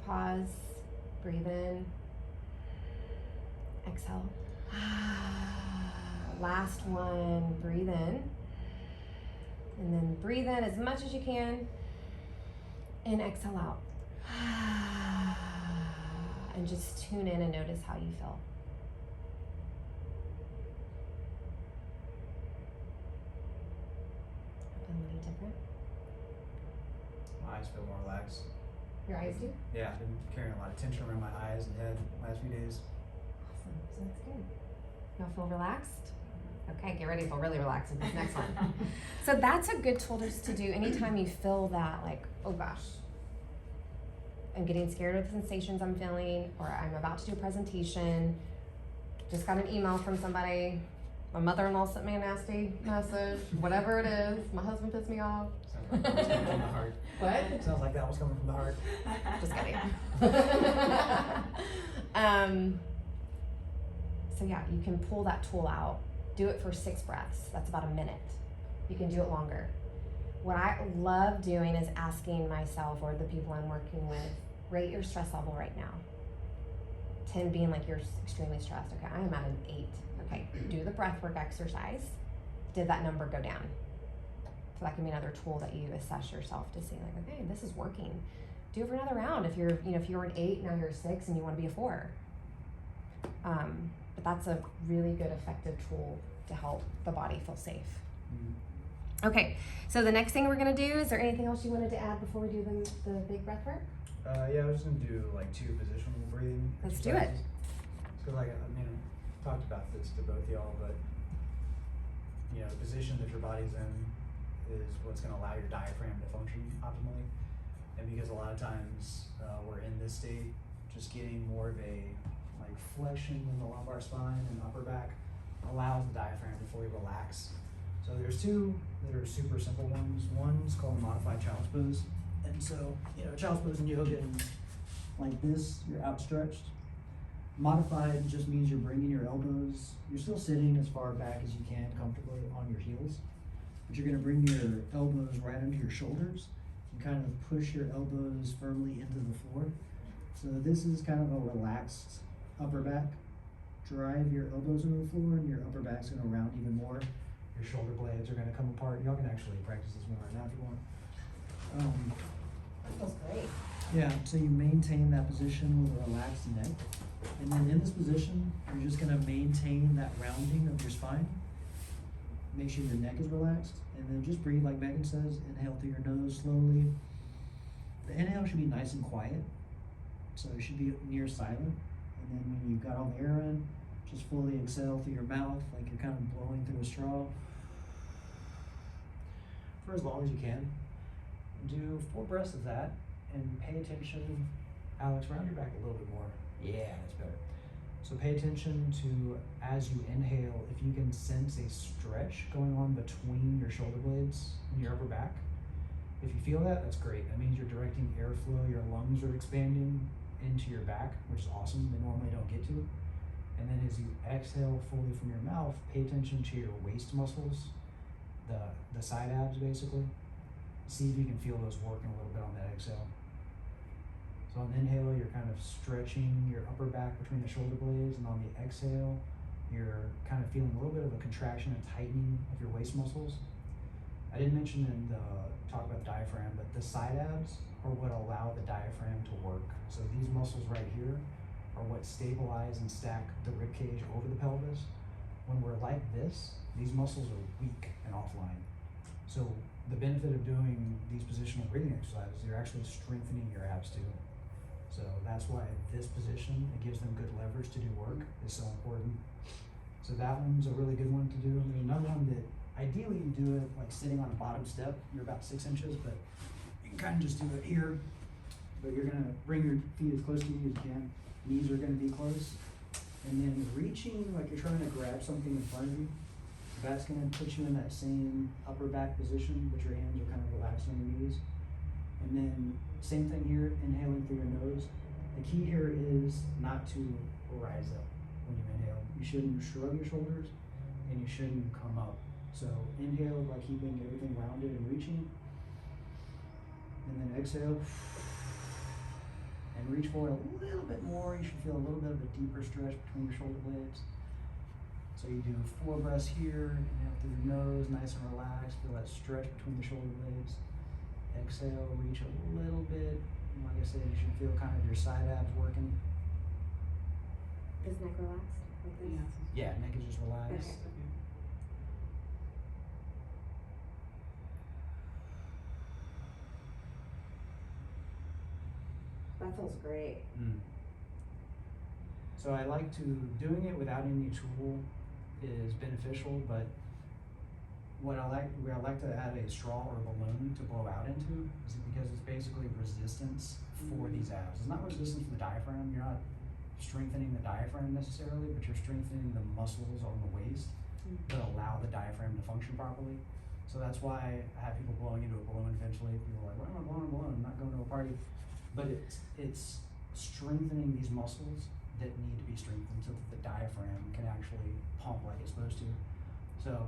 pause, breathe in, exhale. Last one, breathe in. And then breathe in as much as you can and exhale out. And just tune in and notice how you feel. Feeling any different? My eyes feel more relaxed. Your eyes do? Yeah, I've been carrying a lot of tension around my eyes and head the last few days. Awesome. So that's good. Y'all feel relaxed? Okay, get ready to feel really relaxed with this next one. So that's a good tool just to do anytime you feel that, like, oh gosh, I'm getting scared of the sensations I'm feeling, or I'm about to do a presentation, just got an email from somebody, my mother-in-law sent me a nasty message, whatever it is, my husband pissed me off. Sounds like that was coming from the heart. What? Sounds like that was coming from the heart. Just kidding. So yeah, you can pull that tool out. Do it for 6 breaths. That's about a minute. You can do it longer. What I love doing is asking myself or the people I'm working with, rate your stress level right now. 10 being like you're extremely stressed. Okay, I am at an 8. Okay, do the breathwork exercise. Did that number go down? So that can be another tool that you assess yourself to see, like, okay, this is working. Do it for another round. If you're, if you were an 8, now you're a 6, and you want to be a 4. But that's a really good, effective tool to help the body feel safe. Mm. Okay, so the next thing we're gonna do, is there anything else you wanted to add before we do the big breath work? Yeah, I was just gonna do like 2 positional breathing. Let's do it. So like, I mean, I talked about this to both y'all, but the position that your body's in is what's gonna allow your diaphragm to function optimally. And because a lot of times we're in this state, just getting more of a like flexion in the lumbar spine and upper back allows the diaphragm to fully relax. So there's 2 that are super simple ones. One's called modified child's pose. And so, child's pose in yoga is like this, you're outstretched. Modified just means you're bringing your elbows, you're still sitting as far back as you can comfortably on your heels, but you're gonna bring your elbows right under your shoulders and kind of push your elbows firmly into the floor. So this is kind of a relaxed upper back. Drive your elbows into the floor and your upper back's gonna round even more. Your shoulder blades are gonna come apart. Y'all can actually practice this one right now if you want. That feels great. Yeah, so you maintain that position with a relaxed neck. And then in this position, you're just gonna maintain that rounding of your spine. Make sure your neck is relaxed. And then just breathe like Megan says. Inhale through your nose slowly. The inhale should be nice and quiet. So it should be near silent. And then when you've got all the air in, just fully exhale through your mouth like you're kind of blowing through a straw. For as long as you can. Do 4 breaths of that and pay attention. Alex, round your back a little bit more. Yeah, that's better. So pay attention to, as you inhale, if you can sense a stretch going on between your shoulder blades and your upper back. If you feel that, that's great. That means you're directing airflow, your lungs are expanding into your back, which is awesome. They normally don't get to. And then as you exhale fully from your mouth, pay attention to your waist muscles, the side abs basically. See if you can feel those working a little bit on that exhale. So on the inhale, you're kind of stretching your upper back between the shoulder blades, and on the exhale, you're kind of feeling a little bit of a contraction and tightening of your waist muscles. I didn't mention in the talk about the diaphragm, but the side abs are what allow the diaphragm to work. So these muscles right here are what stabilize and stack the rib cage over the pelvis. When we're like this, these muscles are weak and offline. So the benefit of doing these positional breathing exercises, you're actually strengthening your abs too. So that's why this position, it gives them good leverage to do work, is so important. So that one's a really good one to do. There's another one that ideally you do it like sitting on a bottom step. You're about 6 inches, but you can kind of just do it here. But you're gonna bring your feet as close to you as you can. Knees are gonna be close. And then reaching like you're trying to grab something in front of you. That's gonna put you in that same upper back position, but your hands are kind of relaxed on your knees. And then same thing here, inhaling through your nose. The key here is not to rise up when you inhale. You shouldn't shrug your shoulders and you shouldn't come up. So inhale by keeping everything rounded and reaching. And then exhale. And reach forward a little bit more. You should feel a little bit of a deeper stretch between your shoulder blades. So you do 4 breaths here, inhale through your nose, nice and relaxed. Feel that stretch between the shoulder blades. Exhale, reach a little bit. And like I said, you should feel kind of your side abs working. Is neck relaxed? Like this? Yeah, neck is just relaxed. Okay. That feels great. So I like to, doing it without any tool is beneficial, but what I like to add a straw or a balloon to blow out into is because it's basically resistance for these abs. It's not resistance for the diaphragm. You're not strengthening the diaphragm necessarily, but you're strengthening the muscles on the waist that allow the diaphragm to function properly. So that's why I have people blowing into a balloon eventually. People are like, why am I blowing a balloon? I'm not going to a party. But it's strengthening these muscles that need to be strengthened so that the diaphragm can actually pump like it's supposed to. So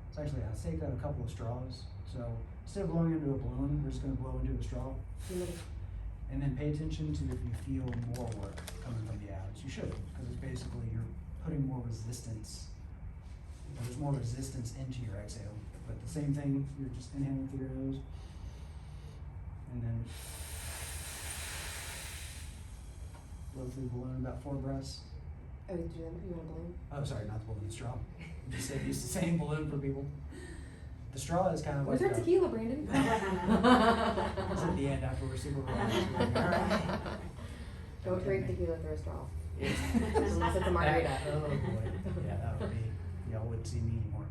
it's actually, I saved out a couple of straws. So instead of blowing into a balloon, we're just going to blow into a straw. And then pay attention to if you feel more work coming from the abs. You should, because it's basically you're putting more resistance. There's more resistance into your exhale. But the same thing, you're just inhaling through your nose. And then blow through the balloon about 4 breaths. Oh, you do that? You want a balloon? Oh, sorry, not the balloon, the straw. Just use the same balloon for people. The straw is kind of Where's like our tequila, Brandon? it's at the end after we're super relaxed. Alright. Don't drink tequila through a straw. Yeah. Unless it's a margarita. Oh boy. Yeah, that would be, y'all wouldn't see me anymore.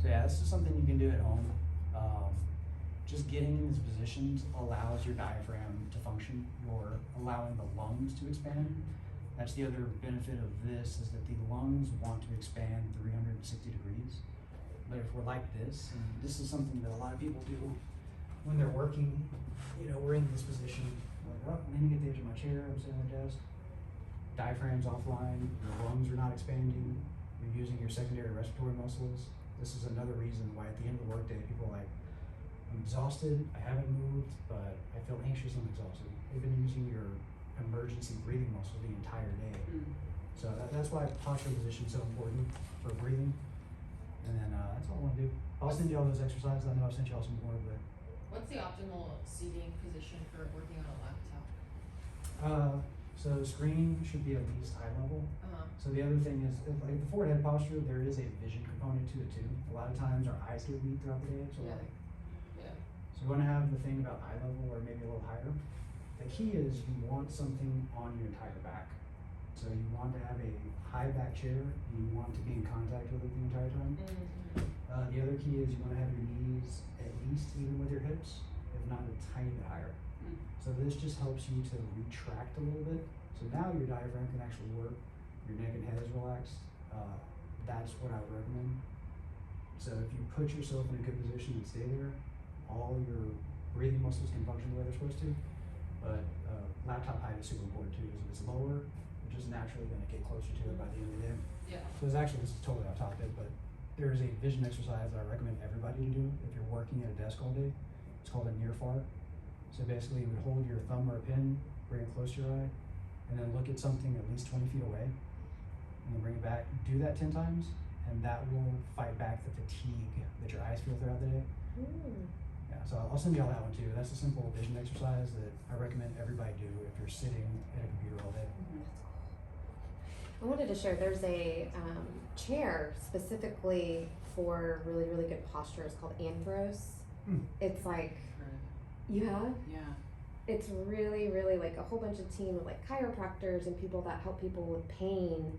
So yeah, this is something you can do at home. Just getting in these positions allows your diaphragm to function. You're allowing the lungs to expand. That's the other benefit of this, is that the lungs want to expand 360 degrees. But if we're like this, and this is something that a lot of people do when they're working, you know, we're in this position, like, oh, I'm gonna get the edge of my chair, I'm sitting at the desk. Diaphragm's offline, your lungs are not expanding, you're using your secondary respiratory muscles. This is another reason why at the end of the workday, people are like, I'm exhausted, I haven't moved, but I feel anxious and exhausted. You've been using your emergency breathing muscle the entire day. So that's why posture position is so important for breathing. And then that's all I want to do. I'll send you all those exercises. I know I've sent you all some more, but. What's the optimal seating position for working on a laptop? So screen should be at least eye level. So the other thing is, like the forward head posture, there is a vision component to it too. A lot of times our eyes get weak throughout the day, so Yeah. like, Yeah. so you want to have the thing about eye level or maybe a little higher. The key is you want something on your entire back. So you want to have a high back chair, and you want to be in contact with it the entire time. The other key is you want to have your knees at least even with your hips, if not a tiny bit higher. So this just helps you to retract a little bit. So now your diaphragm can actually work, your neck and head is relaxed. That's what I would recommend. So if you put yourself in a good position and stay there, all your breathing muscles can function the way they're supposed to. But laptop height is super important too, because if it's lower, you're just naturally gonna get closer to it by the end of the day. Yeah. So there's actually, this is totally off topic, but there's a vision exercise that I recommend everybody to do if you're working at a desk all day. It's called a near fart. So basically you would hold your thumb or a pen, bring it close to your eye, and then look at something at least 20 feet away, and then bring it back. Do that 10 times, and that will fight back the fatigue that your eyes feel throughout the day. Yeah, so I'll send you all that one too. That's a simple vision exercise that I recommend everybody do if you're sitting at a computer all day. I wanted to share, there's a chair specifically for really, really good posture. It's called Anthros. It's like, you have? Yeah. It's really, really like a whole bunch of team of like chiropractors and people that help people with pain.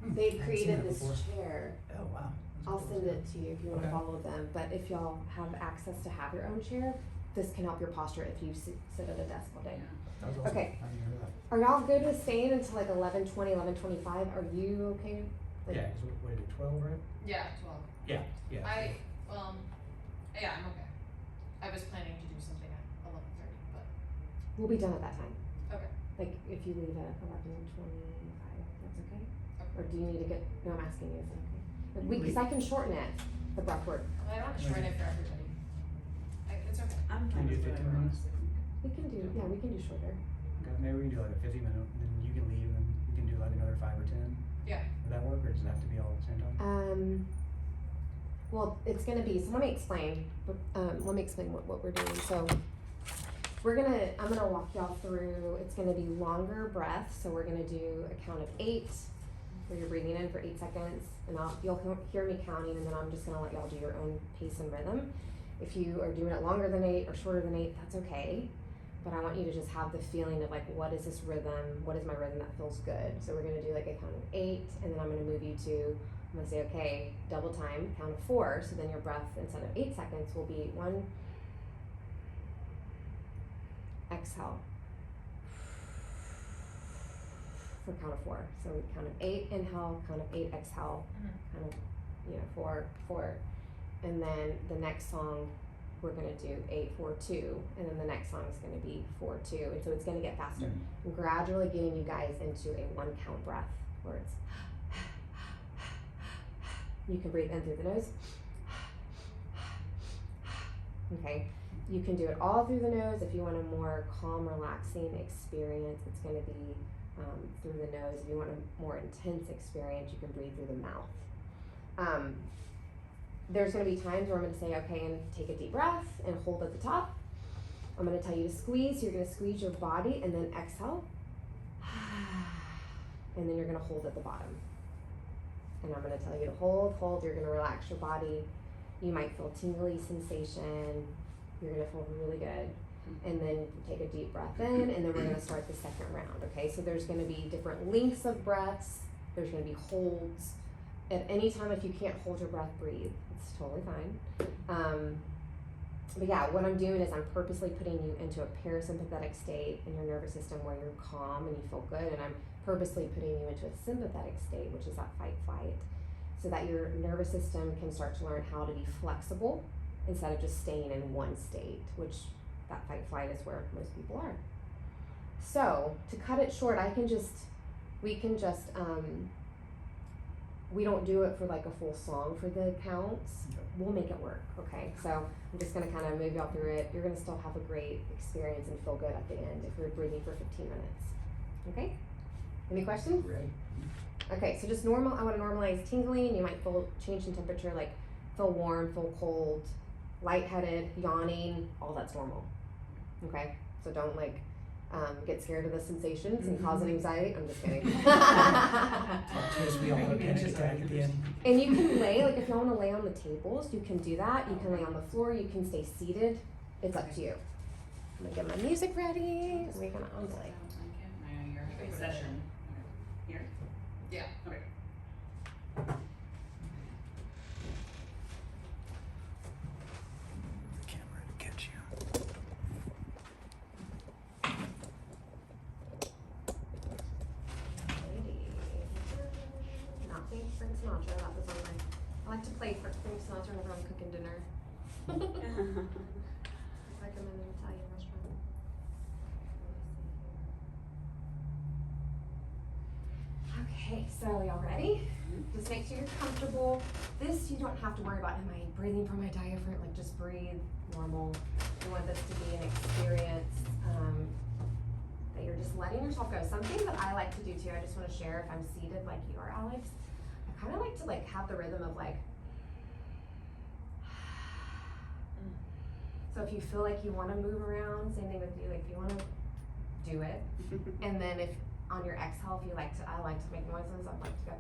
They I haven't seen created that this before. chair. Oh wow. That's I'll cool. send it to you if you want to Okay. follow them. But if y'all have access to have your own chair, this can help your posture if you sit at a desk all day. That was awesome. Okay. I didn't hear that. Are y'all good with staying until like 11:20, 11:25? Are you okay? Like, Yeah, because what did it, 12, right? Yeah, 12. Yeah. Yeah, I'm okay. I was planning to do something at 11:30, but we'll be done at that time. okay. Like if you leave at 11:25, that's okay? Okay. Or do you need to get? No, I'm asking you. Is that okay? You Because I can shorten it. The breath work. Well, I don't want to shorten it for everybody. It's okay. I'm Can fine you do with 15 whatever, minutes? honestly. We can do. Yeah, we can do shorter. Okay, maybe we can do like a 50-minute, and then you can leave, and we can do like another 5 or 10. Yeah. Would that work, or does it have to be all at the same time? Well, it's gonna be. So let me explain. Let me explain what we're doing. So I'm gonna walk y'all through. It's gonna be longer breaths. So we're gonna do a count of 8, where you're breathing in for 8 seconds, and you'll hear me counting, and then I'm just gonna let y'all do your own pace and rhythm. If you are doing it longer than 8 or shorter than 8, that's okay. But I want you to just have the feeling of like, what is this rhythm? What is my rhythm that feels good? So we're gonna do like a count of 8, and then I'm gonna move you to, I'm gonna say, okay, double time, count of 4. So then your breath, instead of 8 seconds, will be 1, exhale, for count of 4. So count of 8, inhale, count of 8, exhale, count of, 4. And then the next song, we're gonna do 8, 4, 2, and then the next song is gonna be 4, 2, and so it's gonna get faster. I'm gradually getting you guys into a 1 count breath, where it's, you can breathe in through the nose. Okay, you can do it all through the nose. If you want a more calm, relaxing experience, it's gonna be through the nose. If you want a more intense experience, you can breathe through the mouth. There's gonna be times where I'm gonna say, okay, and take a deep breath and hold at the top. I'm gonna tell you to squeeze, so you're gonna squeeze your body and then exhale. And then you're gonna hold at the bottom. And I'm gonna tell you to hold, you're gonna relax your body. You might feel tingly sensation. You're gonna feel really good. And then take a deep breath in, and then we're gonna start the second round, okay? So there's gonna be different lengths of breaths. There's gonna be holds. At any time, if you can't hold your breath, breathe. It's totally fine. But yeah, what I'm doing is I'm purposely putting you into a parasympathetic state in your nervous system where you're calm and you feel good, and I'm purposely putting you into a sympathetic state, which is that fight flight, so that your nervous system can start to learn how to be flexible instead of just staying in one state, which that fight flight is where most people are. So to cut it short, we don't do it for like a full song for the counts. Okay. We'll make it work, okay? So I'm just gonna kind of move y'all through it. You're gonna still have a great experience and feel good at the end if you're breathing for 15 minutes. Okay? Any questions? Ready? Okay, so just I wanna normalize tingling. You might feel change in temperature, like feel warm, feel cold, lightheaded, yawning, all that's normal. Okay? So don't get scared of the sensations and cause an anxiety. I'm just kidding. Just we all have a panic attack at the end. And you can lay, like if you want to lay on the tables, you can do that. You can lay on the floor, you can stay seated. It's up to you. I'm gonna get my music ready. We're gonna ondulate. Your session. Here? Yeah. Okay. The camera to catch you. Not think Frank Sinatra, that was on my, I like to play Frank Sinatra whenever I'm cooking dinner. Recommend an Italian restaurant. Okay, so y'all ready? Just make sure you're comfortable. This you don't have to worry about. Am I breathing from my diaphragm? Like just breathe normal. You want this to be an experience that you're just letting yourself go. Something that I like to do too, I just want to share if I'm seated like you are, Alex. I kind of like to like have the rhythm of like. So if you feel like you want to move around, same thing with you. Like if you want to do it, and then if on your exhale, if you like to, I like to make noises. I like to go.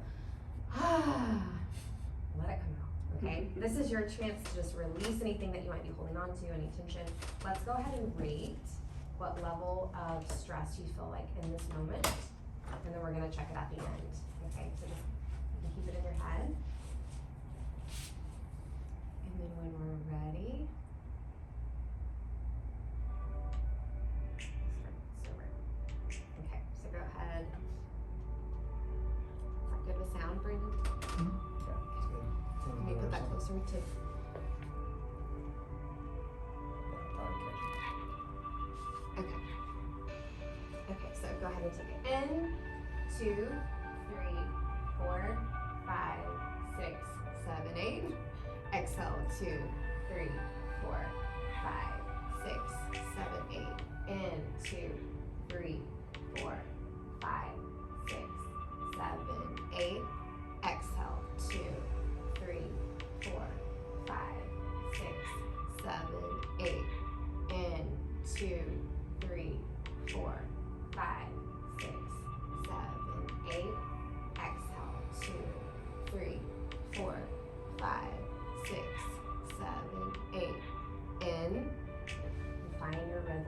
Let it come out, okay? This is your chance to just release anything that you might be holding on to, any tension. Let's go ahead and rate what level of stress you feel like in this moment, and then we're gonna check it at the end, okay? So just, you can keep it in your head. And then when we're ready, start sober. Okay, so go ahead. Is that good with sound, Brandon? Yeah, it's good. Can you put that closer to? Yeah, probably catch Okay. Okay, so go ahead and take it in. 2, 3, 4, 5, 6, 7, 8. Exhale. 2, 3, 4, 5, 6, 7, 8. In. 2, 3, 4, 5, 6, 7, 8. Exhale. 2, 3, 4, 5, 6, 7, 8. In. 2, 3, 4, 5, 6, 7, 8. Exhale. 2, 3, 4, 5, 6, 7, 8. In. Find your rhythm.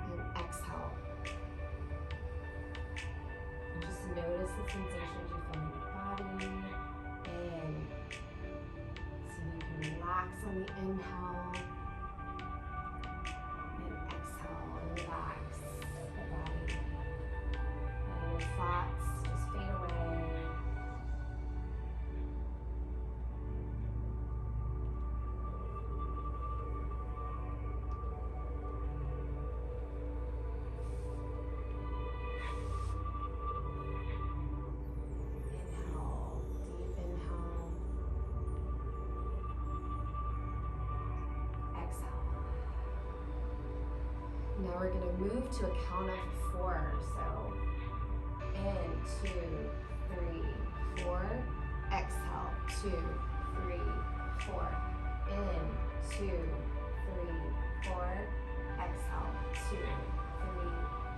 And exhale. And just notice the sensations you feel in your body. And so you can relax on the inhale. And exhale and relax the body. Letting your thoughts just fade away. Inhale, deep inhale. Exhale. Now we're going to move to a count of 4. So in 2, 3, 4. Exhale. 2, 3, 4. In 2, 3, 4. Exhale. 2, 3,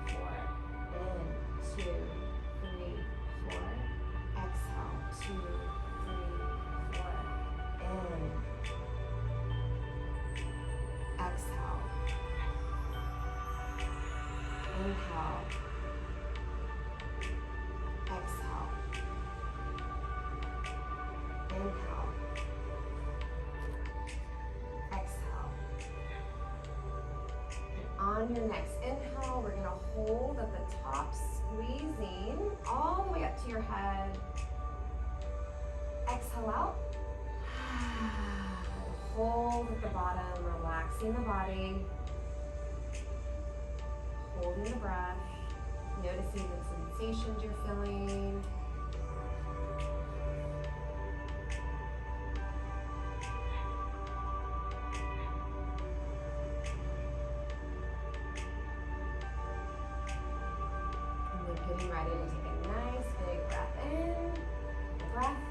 4. In 2, 3, 4. Exhale. 2, 3, 4. In. Exhale. Inhale. Exhale. Inhale. Exhale. And on your next inhale, we're going to hold at the top, squeezing all the way up to your head. Exhale out. Hold at the bottom, relaxing the body. Holding the breath, noticing the sensations you're feeling. And then getting ready to take a nice big breath in, breath.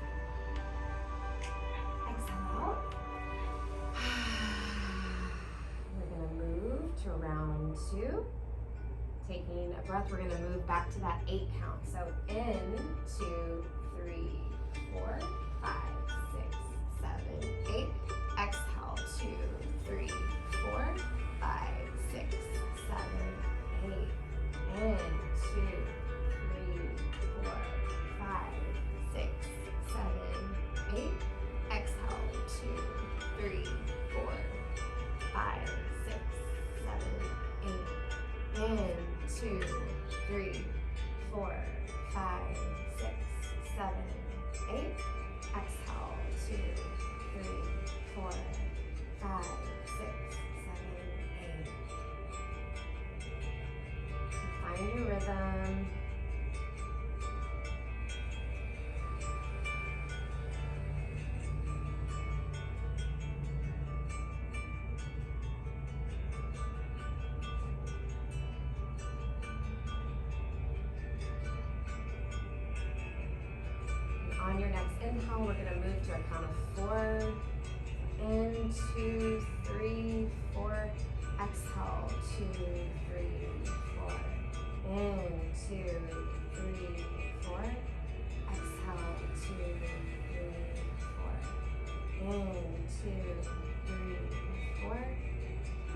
Exhale out. We're going to move to round 2. Taking a breath, we're going to move back to that 8 count. So in 2, 3, 4, 5, 6, 7, 8. Exhale 2, 3, 4, 5, 6, 7, 8. In 2, 3, 4, 5, 6, 7, 8. Exhale 2, 3, 4, 5, 6, 7, 8. In 2, 3, 4, 5, 6, 7, 8. rhythm. On your next inhale, we're going to move to a count of 4. In, 2, 3, 4. Exhale, 2, 3, 4. In, 2, 3, 4. Exhale, 2, 3, 4. In, 2, 3, 4.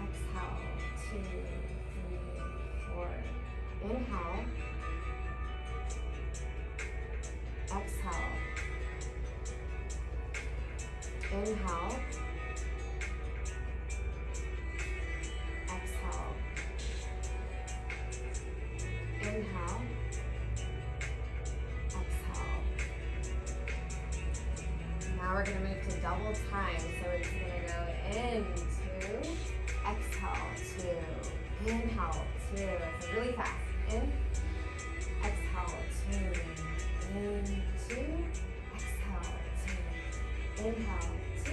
Exhale, 2, 3, 4. Inhale. Exhale. Inhale. Exhale. Inhale. Exhale. Now we're going to move to double time. So it's going to go in, 2, exhale, 2, inhale, 2. So really fast. In, exhale, 2, in, 2, exhale, 2, inhale, 2,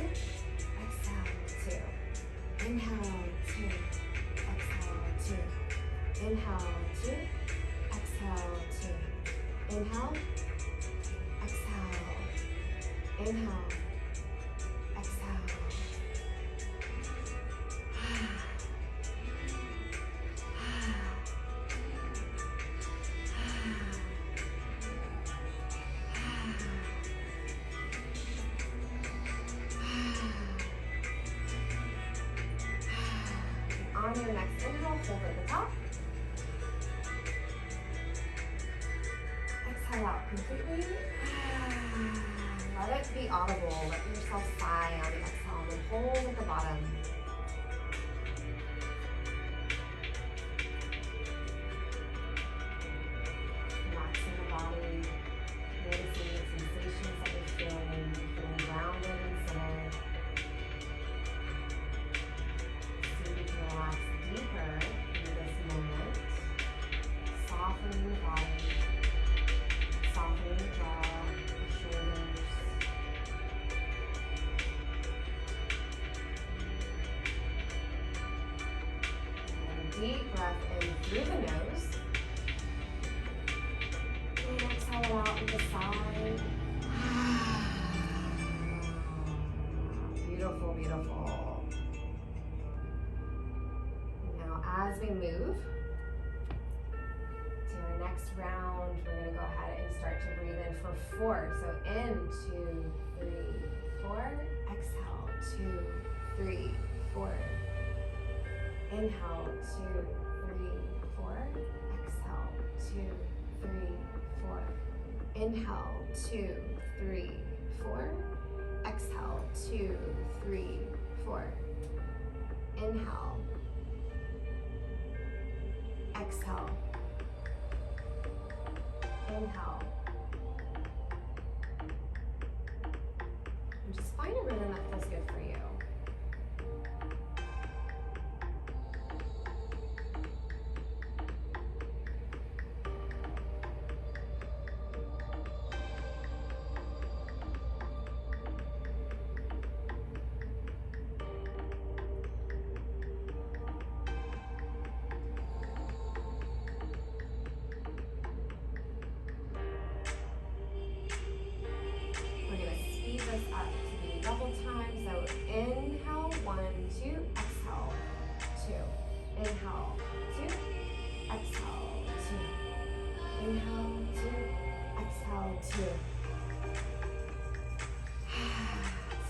exhale, 2, inhale, 2, exhale, 2, inhale, 2, exhale, 2, inhale, exhale, inhale, exhale. On your next inhale, hold at the top. Exhale out completely. Let it be audible. Let yourself sigh on the exhale and then hold at the bottom. Relaxing the body, noticing the sensations that you're feeling, feeling grounded and centered. See if you can relax deeper into this moment. Softening the body, softening the jaw, the shoulders. And a deep breath in through the nose. And exhale it out into the side. Beautiful, beautiful. Now as we move to our next round, we're going to go ahead and start to breathe in for 4. So in, 2, 3, 4. Exhale, 2, 3, 4. Inhale, 2, 3, 4. Exhale, 2, 3, 4. Inhale, 2, 3, 4. Exhale, 2, 3, 4. Inhale. Exhale. Inhale. And just find a rhythm that feels good for you. We're going to speed this up to be double time. So inhale, 1, 2, exhale, 2. Inhale, 2, exhale, 2. Inhale, 2, exhale, 2.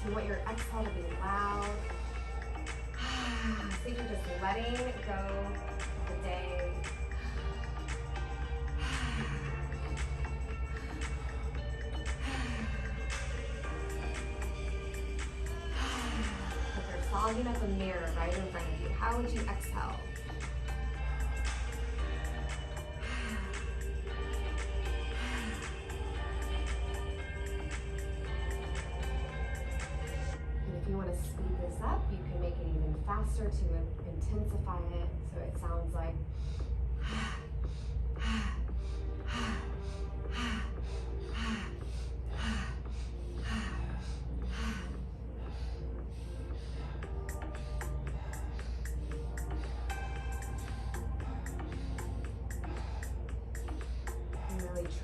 So you want your exhale to be loud. So you're just letting go of the day. If you're fogging up a mirror right in front of you, how would you exhale? And if you want to speed this up, you can make it even faster to intensify it so it sounds like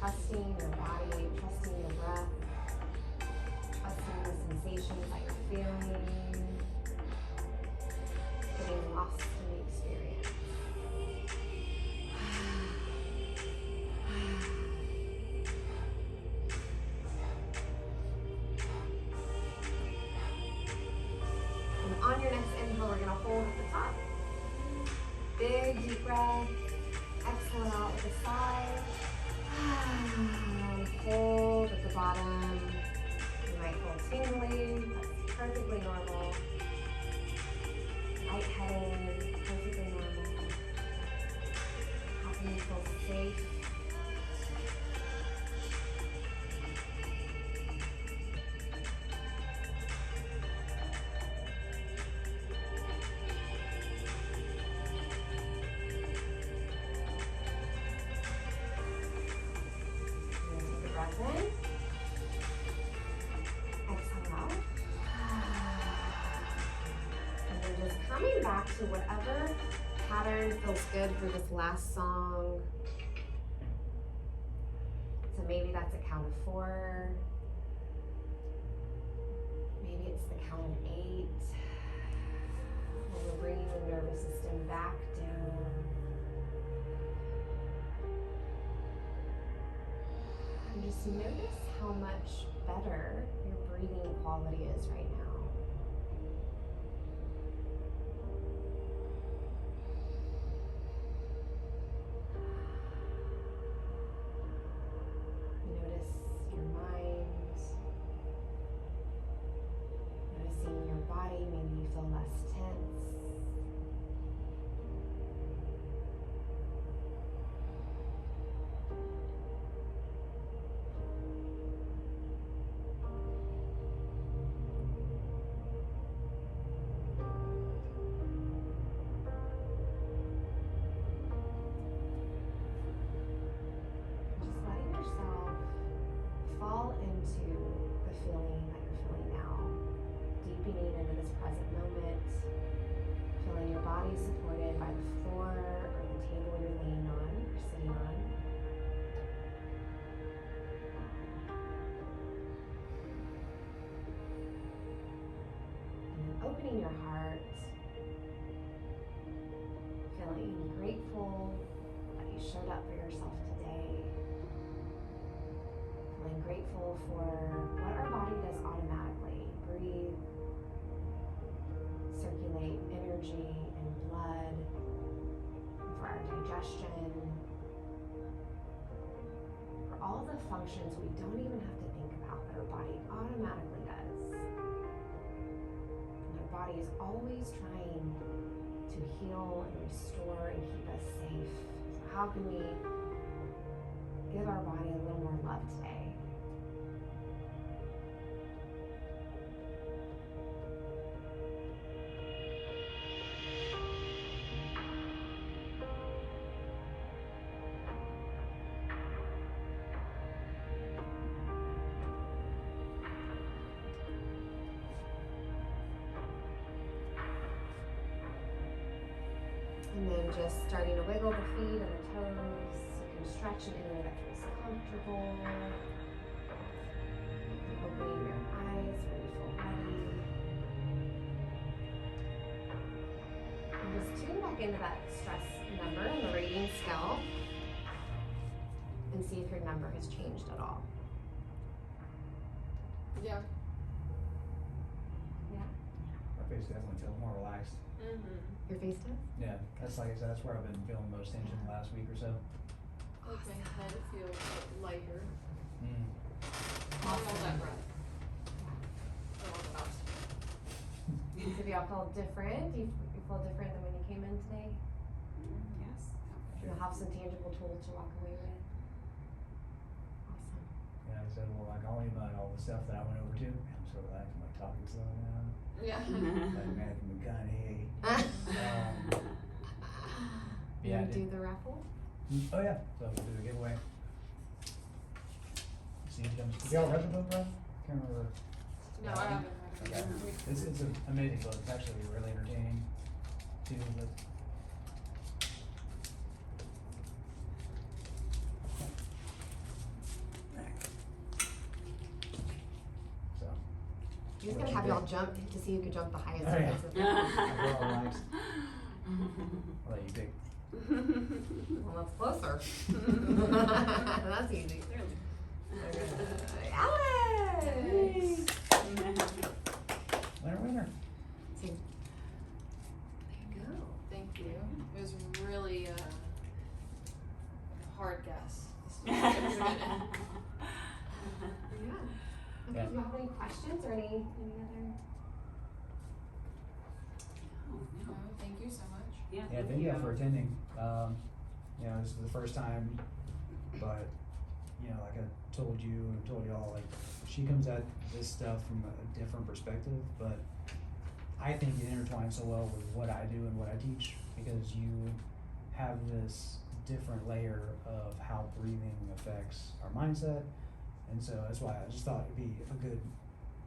trusting your body, trusting your breath, trusting the sensations that you're feeling, getting lost in the experience. And on your next inhale, we're gonna hold at the top. Big deep breath. Exhale out with a sigh. And hold at the bottom. You might feel tingling. That's perfectly normal. Lightheaded, perfectly normal. Helping you feel safe. Breath in. Exhale out. And then just coming back to whatever pattern feels good for this last song. So maybe that's a count of 4. Maybe it's the count of 8. We're bringing the nervous system back down. And just notice how much better your breathing quality is right now. Notice your mind. Noticing your body, maybe you feel less tense. Just letting yourself fall into the feeling that you're feeling now. Deepening into this present moment. Feeling your body supported by the floor or the table you're laying on or sitting on. And then opening your heart. Feeling grateful that you showed up for yourself today. Feeling grateful for what our body does automatically. Breathe, circulate energy and blood, for our digestion, for all the functions we don't even have to think about that our body automatically does. And our body is always trying to heal and restore and keep us safe. So how can we give our body a little more love today? And then just starting to wiggle the feet and the toes. You can stretch in any way that feels comfortable. Opening your eyes when you feel ready. And just tune back into that stress number on the rating scale and see if your number has changed at all. Yeah. My face definitely feels more relaxed. Mm-hmm. Your face does? Yeah, that's like I said, that's where I've been feeling the most tension the last week or so. Like my head feels lighter. Mm. I don't know that breath. I don't know that. So do y'all feel different? Do you feel different than when you came in today? Yes. You'll have some tangible tools to walk away with. Awesome. Yeah, I said, well, like all the stuff that I went over to, I'm so relaxed, I'm like talking slow now. Yeah. Like Matthew McConaughey. You Yeah, I do did. the raffle? Oh yeah, so we'll do a giveaway. See if it comes. Did y'all read the book, right? Can't remember. No, I haven't read Okay. it. It's an amazing book. It's actually really entertaining too. But She's What gonna you have did. y'all jump to see who can jump the highest. Oh, yeah. fence of We're all relaxed. I'll let you pick. Well, that's closer. That's easy. Alex! Winner, winner. So, There you go. Thank you. It was really a hard guess. It was a good one. yeah. Yeah. Okay, do you have any questions or any other? No, thank you so much. Yeah, Yeah, thank you all for attending. You know, this is the first time, but, you know, like I told you and told y'all, like, she comes at this stuff from a different perspective, but I think it intertwines so well with what I do and what I teach, because you have this different layer of how breathing affects our mindset. And so that's why I just thought it'd be a good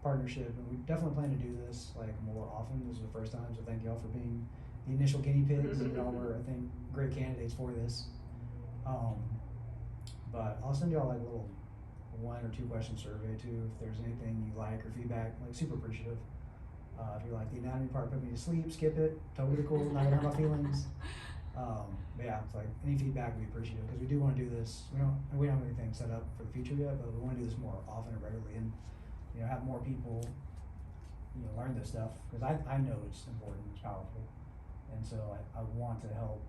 partnership, and we definitely plan to do this like more often. This is the first time, so thank y'all for being the initial guinea pigs. Y'all were, I think, great candidates for this. But I'll send y'all like a little 1 or 2 question survey too, if there's anything you like or feedback. Like, super appreciative. If you're like, the anatomy part put me to sleep, skip it. Totally cool. Not gonna hurt my feelings. But yeah, it's like any feedback we appreciate, because we do want to do this. We don't have anything set up for the future yet, but we want to do this more often and regularly, and you know, have more people, you know, learn this stuff, because I know it's important, it's powerful, and so I want to help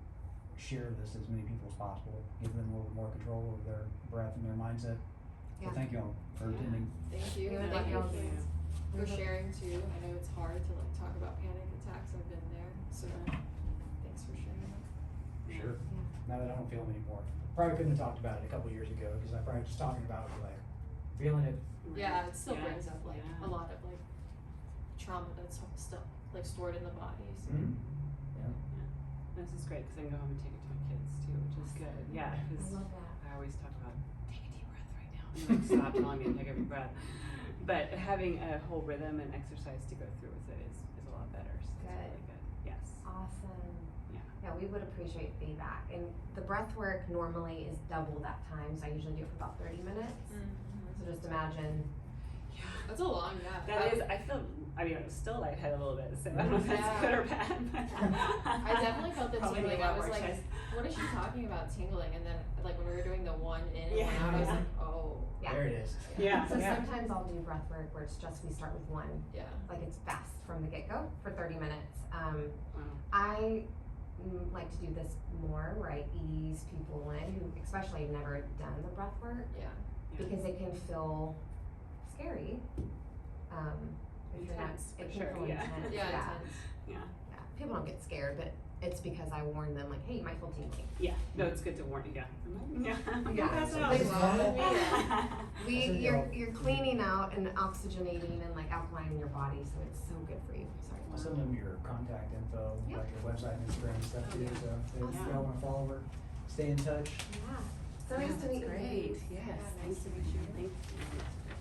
share this to as many people as possible, give them a little bit more control over their breath and their mindset. So Yeah. thank y'all for attending. Thank you. Yeah, Thank thank you you. for sharing too. I know it's hard to like talk about panic attacks. I've been there, so thanks for sharing. Sure. Yeah. Now that I don't feel them anymore. Probably couldn't have talked about it a couple years ago, because I probably just talking about it, like, feeling it. Yeah, it still Yeah. brings up like Yeah. a lot of like trauma that's still like stored in the body. So. Mm-hmm. Yeah. This is great, because I can go home and take it to my kids too, which is good. Yeah, I because love that. I always talk about, take a deep breath right now. And like, stop telling me to take every breath. But having a whole rhythm and exercise to go through with it is a lot better. So it's Good. really good. Yes. Awesome. Yeah. Yeah, we would appreciate feedback. And the breath work normally is double that time, so I usually do it for about 30 minutes. So just imagine. That's a long, yeah. That is, I was still lightheaded a little bit, so I don't know if that's Yeah. good or bad. But I definitely felt the Probably need tingling. a lot I was more like, chest. what is she talking about tingling? And then like when we were doing the 1 in and Yeah. 1 out, I was Yeah. like, oh. Yeah. There it is. Yeah. So sometimes I'll do breath work where it's just we start with one, Yeah. like it's fast from the get go for 30 minutes. Wow. I like to do this more where I ease people in who, especially have never done the breath work, Yeah. Yeah. because it can feel scary. If you're not, Intense, for it can sure, feel yeah. intense. Yeah, Yeah. intense. Yeah. Yeah. People don't get scared, but it's because I warn them, like, hey, you might feel tingling. Yeah. No, it's good to warn you. Yeah. Yeah. Yeah. That's So what they I was love saying. You're cleaning out and oxygenating and like alkalining your body, so it's so good for you. Sorry. I'll send them your contact info, Yep. like your website and Instagram and stuff too, so if Awesome. y'all wanna follow her, stay in touch. Yeah. So nice to meet you. Great. Yes. Yeah, Thank nice to you. meet you. Thank you.